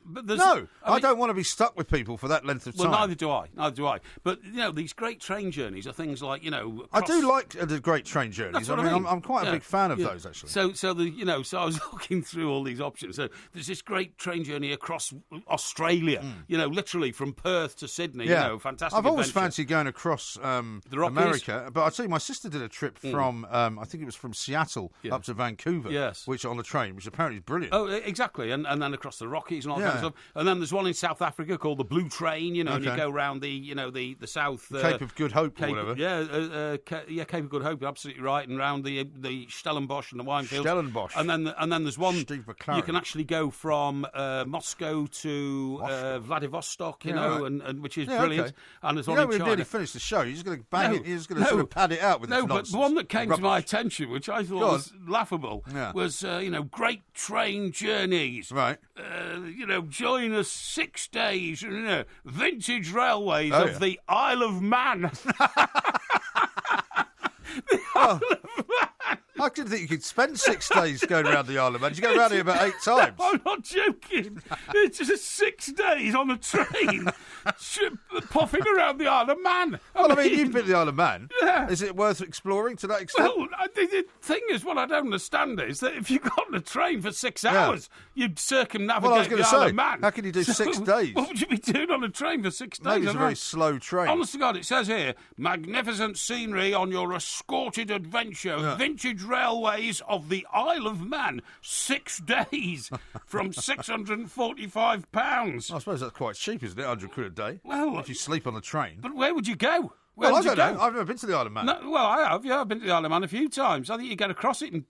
I don't want to be stuck with people for that length of time. Well, neither do I. But these great train journeys are things like I do like the great train journeys. That's what I mean. I'm quite a big fan of those actually. So I was looking through all these options. So there's this great train journey across Australia. Literally from Perth to Sydney. Yeah. Fantastic. I've always adventure. fancied going across America, but I'll tell you, my sister did a trip from I think it was from Seattle up to Vancouver. Yes. Which on the train, which apparently is brilliant. Oh, exactly. And then across the Rockies and all that kind of stuff. And then there's one in South Africa called the Blue Train, and you go around the south... Cape of Good Hope or whatever. Yeah, Cape of Good Hope, absolutely right, and round the Stellenbosch and the wine fields. Stellenbosch. And then there's one... Steve McLaren. You can actually go from Moscow to Vladivostok, and which is brilliant. Okay. And there's one in China. We've nearly finished the show. You're just going to bang it. You're just going to sort of pad it out with this nonsense. But the one that came to my attention, which I thought was laughable, was great train journeys. Right. Join us 6 days. Vintage railways of the Isle of Man. I didn't think you could spend 6 days going around the Isle of Man. You go around here about 8 times. I'm not joking. It's just 6 days on a train, puffing around the Isle of Man. I mean, you've been to the Isle of Man. Yeah. Is it worth exploring to that extent? Well, the thing is, what I don't understand is that if you got on a train for 6 hours, you'd circumnavigate the Isle of Man. How can you do 6 days? What would you be doing on a train for 6 days? Maybe it's a very slow train. Honest to God, it says here, magnificent scenery on your escorted adventure, vintage railways of the Isle of Man, 6 days from £645. I suppose that's quite cheap, isn't it? £100 a day. Well, if you sleep on the train. But where would you go? I don't know. I've never been to the Isle of Man. No, well, I have. Yeah, I've been to the Isle of Man a few times. I think you get across it in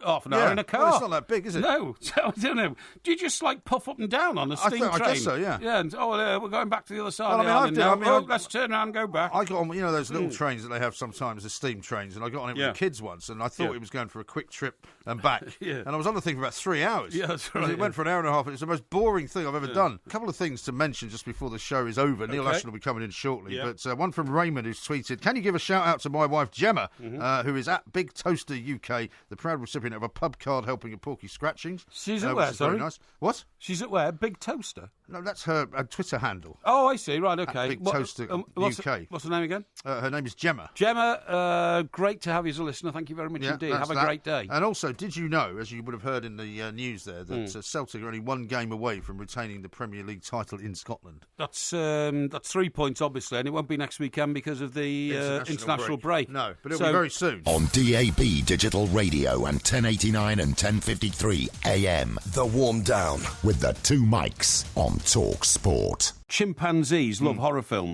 half an hour in a car. Well, it's not that big, is it? No. So, I don't know. Do you just puff up and down on a steam train? I guess so, yeah. Yeah, and we're going back to the other side of the island now. Let's turn around and go back. I got on, those little trains that they have sometimes, the steam trains, and I got on it with the kids once, and I thought it was going for a quick trip and back. And I was on the thing for about 3 hours. Yeah, that's right. It went for an hour and a half, and it's the most boring thing I've ever done. A couple of things to mention just before the show is over. Neil Ashton will be coming in shortly, but one from Raymond who's tweeted, can you give a shout out to my wife Gemma, who is at Big Toaster UK, the proud recipient of a pub card helping at Porky Scratchings. She's at where, sorry? Very nice. What? She's at where? Big Toaster? No, that's her Twitter handle. Oh, I see. Right, okay. Big Toaster UK. What's her name again? Her name is Gemma. Gemma, great to have you as a listener. Thank you very much indeed. Have a great day. And also, did you know, as you would have heard in the news there, that Celtic are only 1 game away from retaining the Premier League title in Scotland? That's 3 points, obviously, and it won't be next weekend because of the international break. No, but it'll be very soon. On DAB Digital Radio and 1089 and 1053 AM. The Warm Down with the 2 mics on Talk Sport. Chimpanzees love horror films.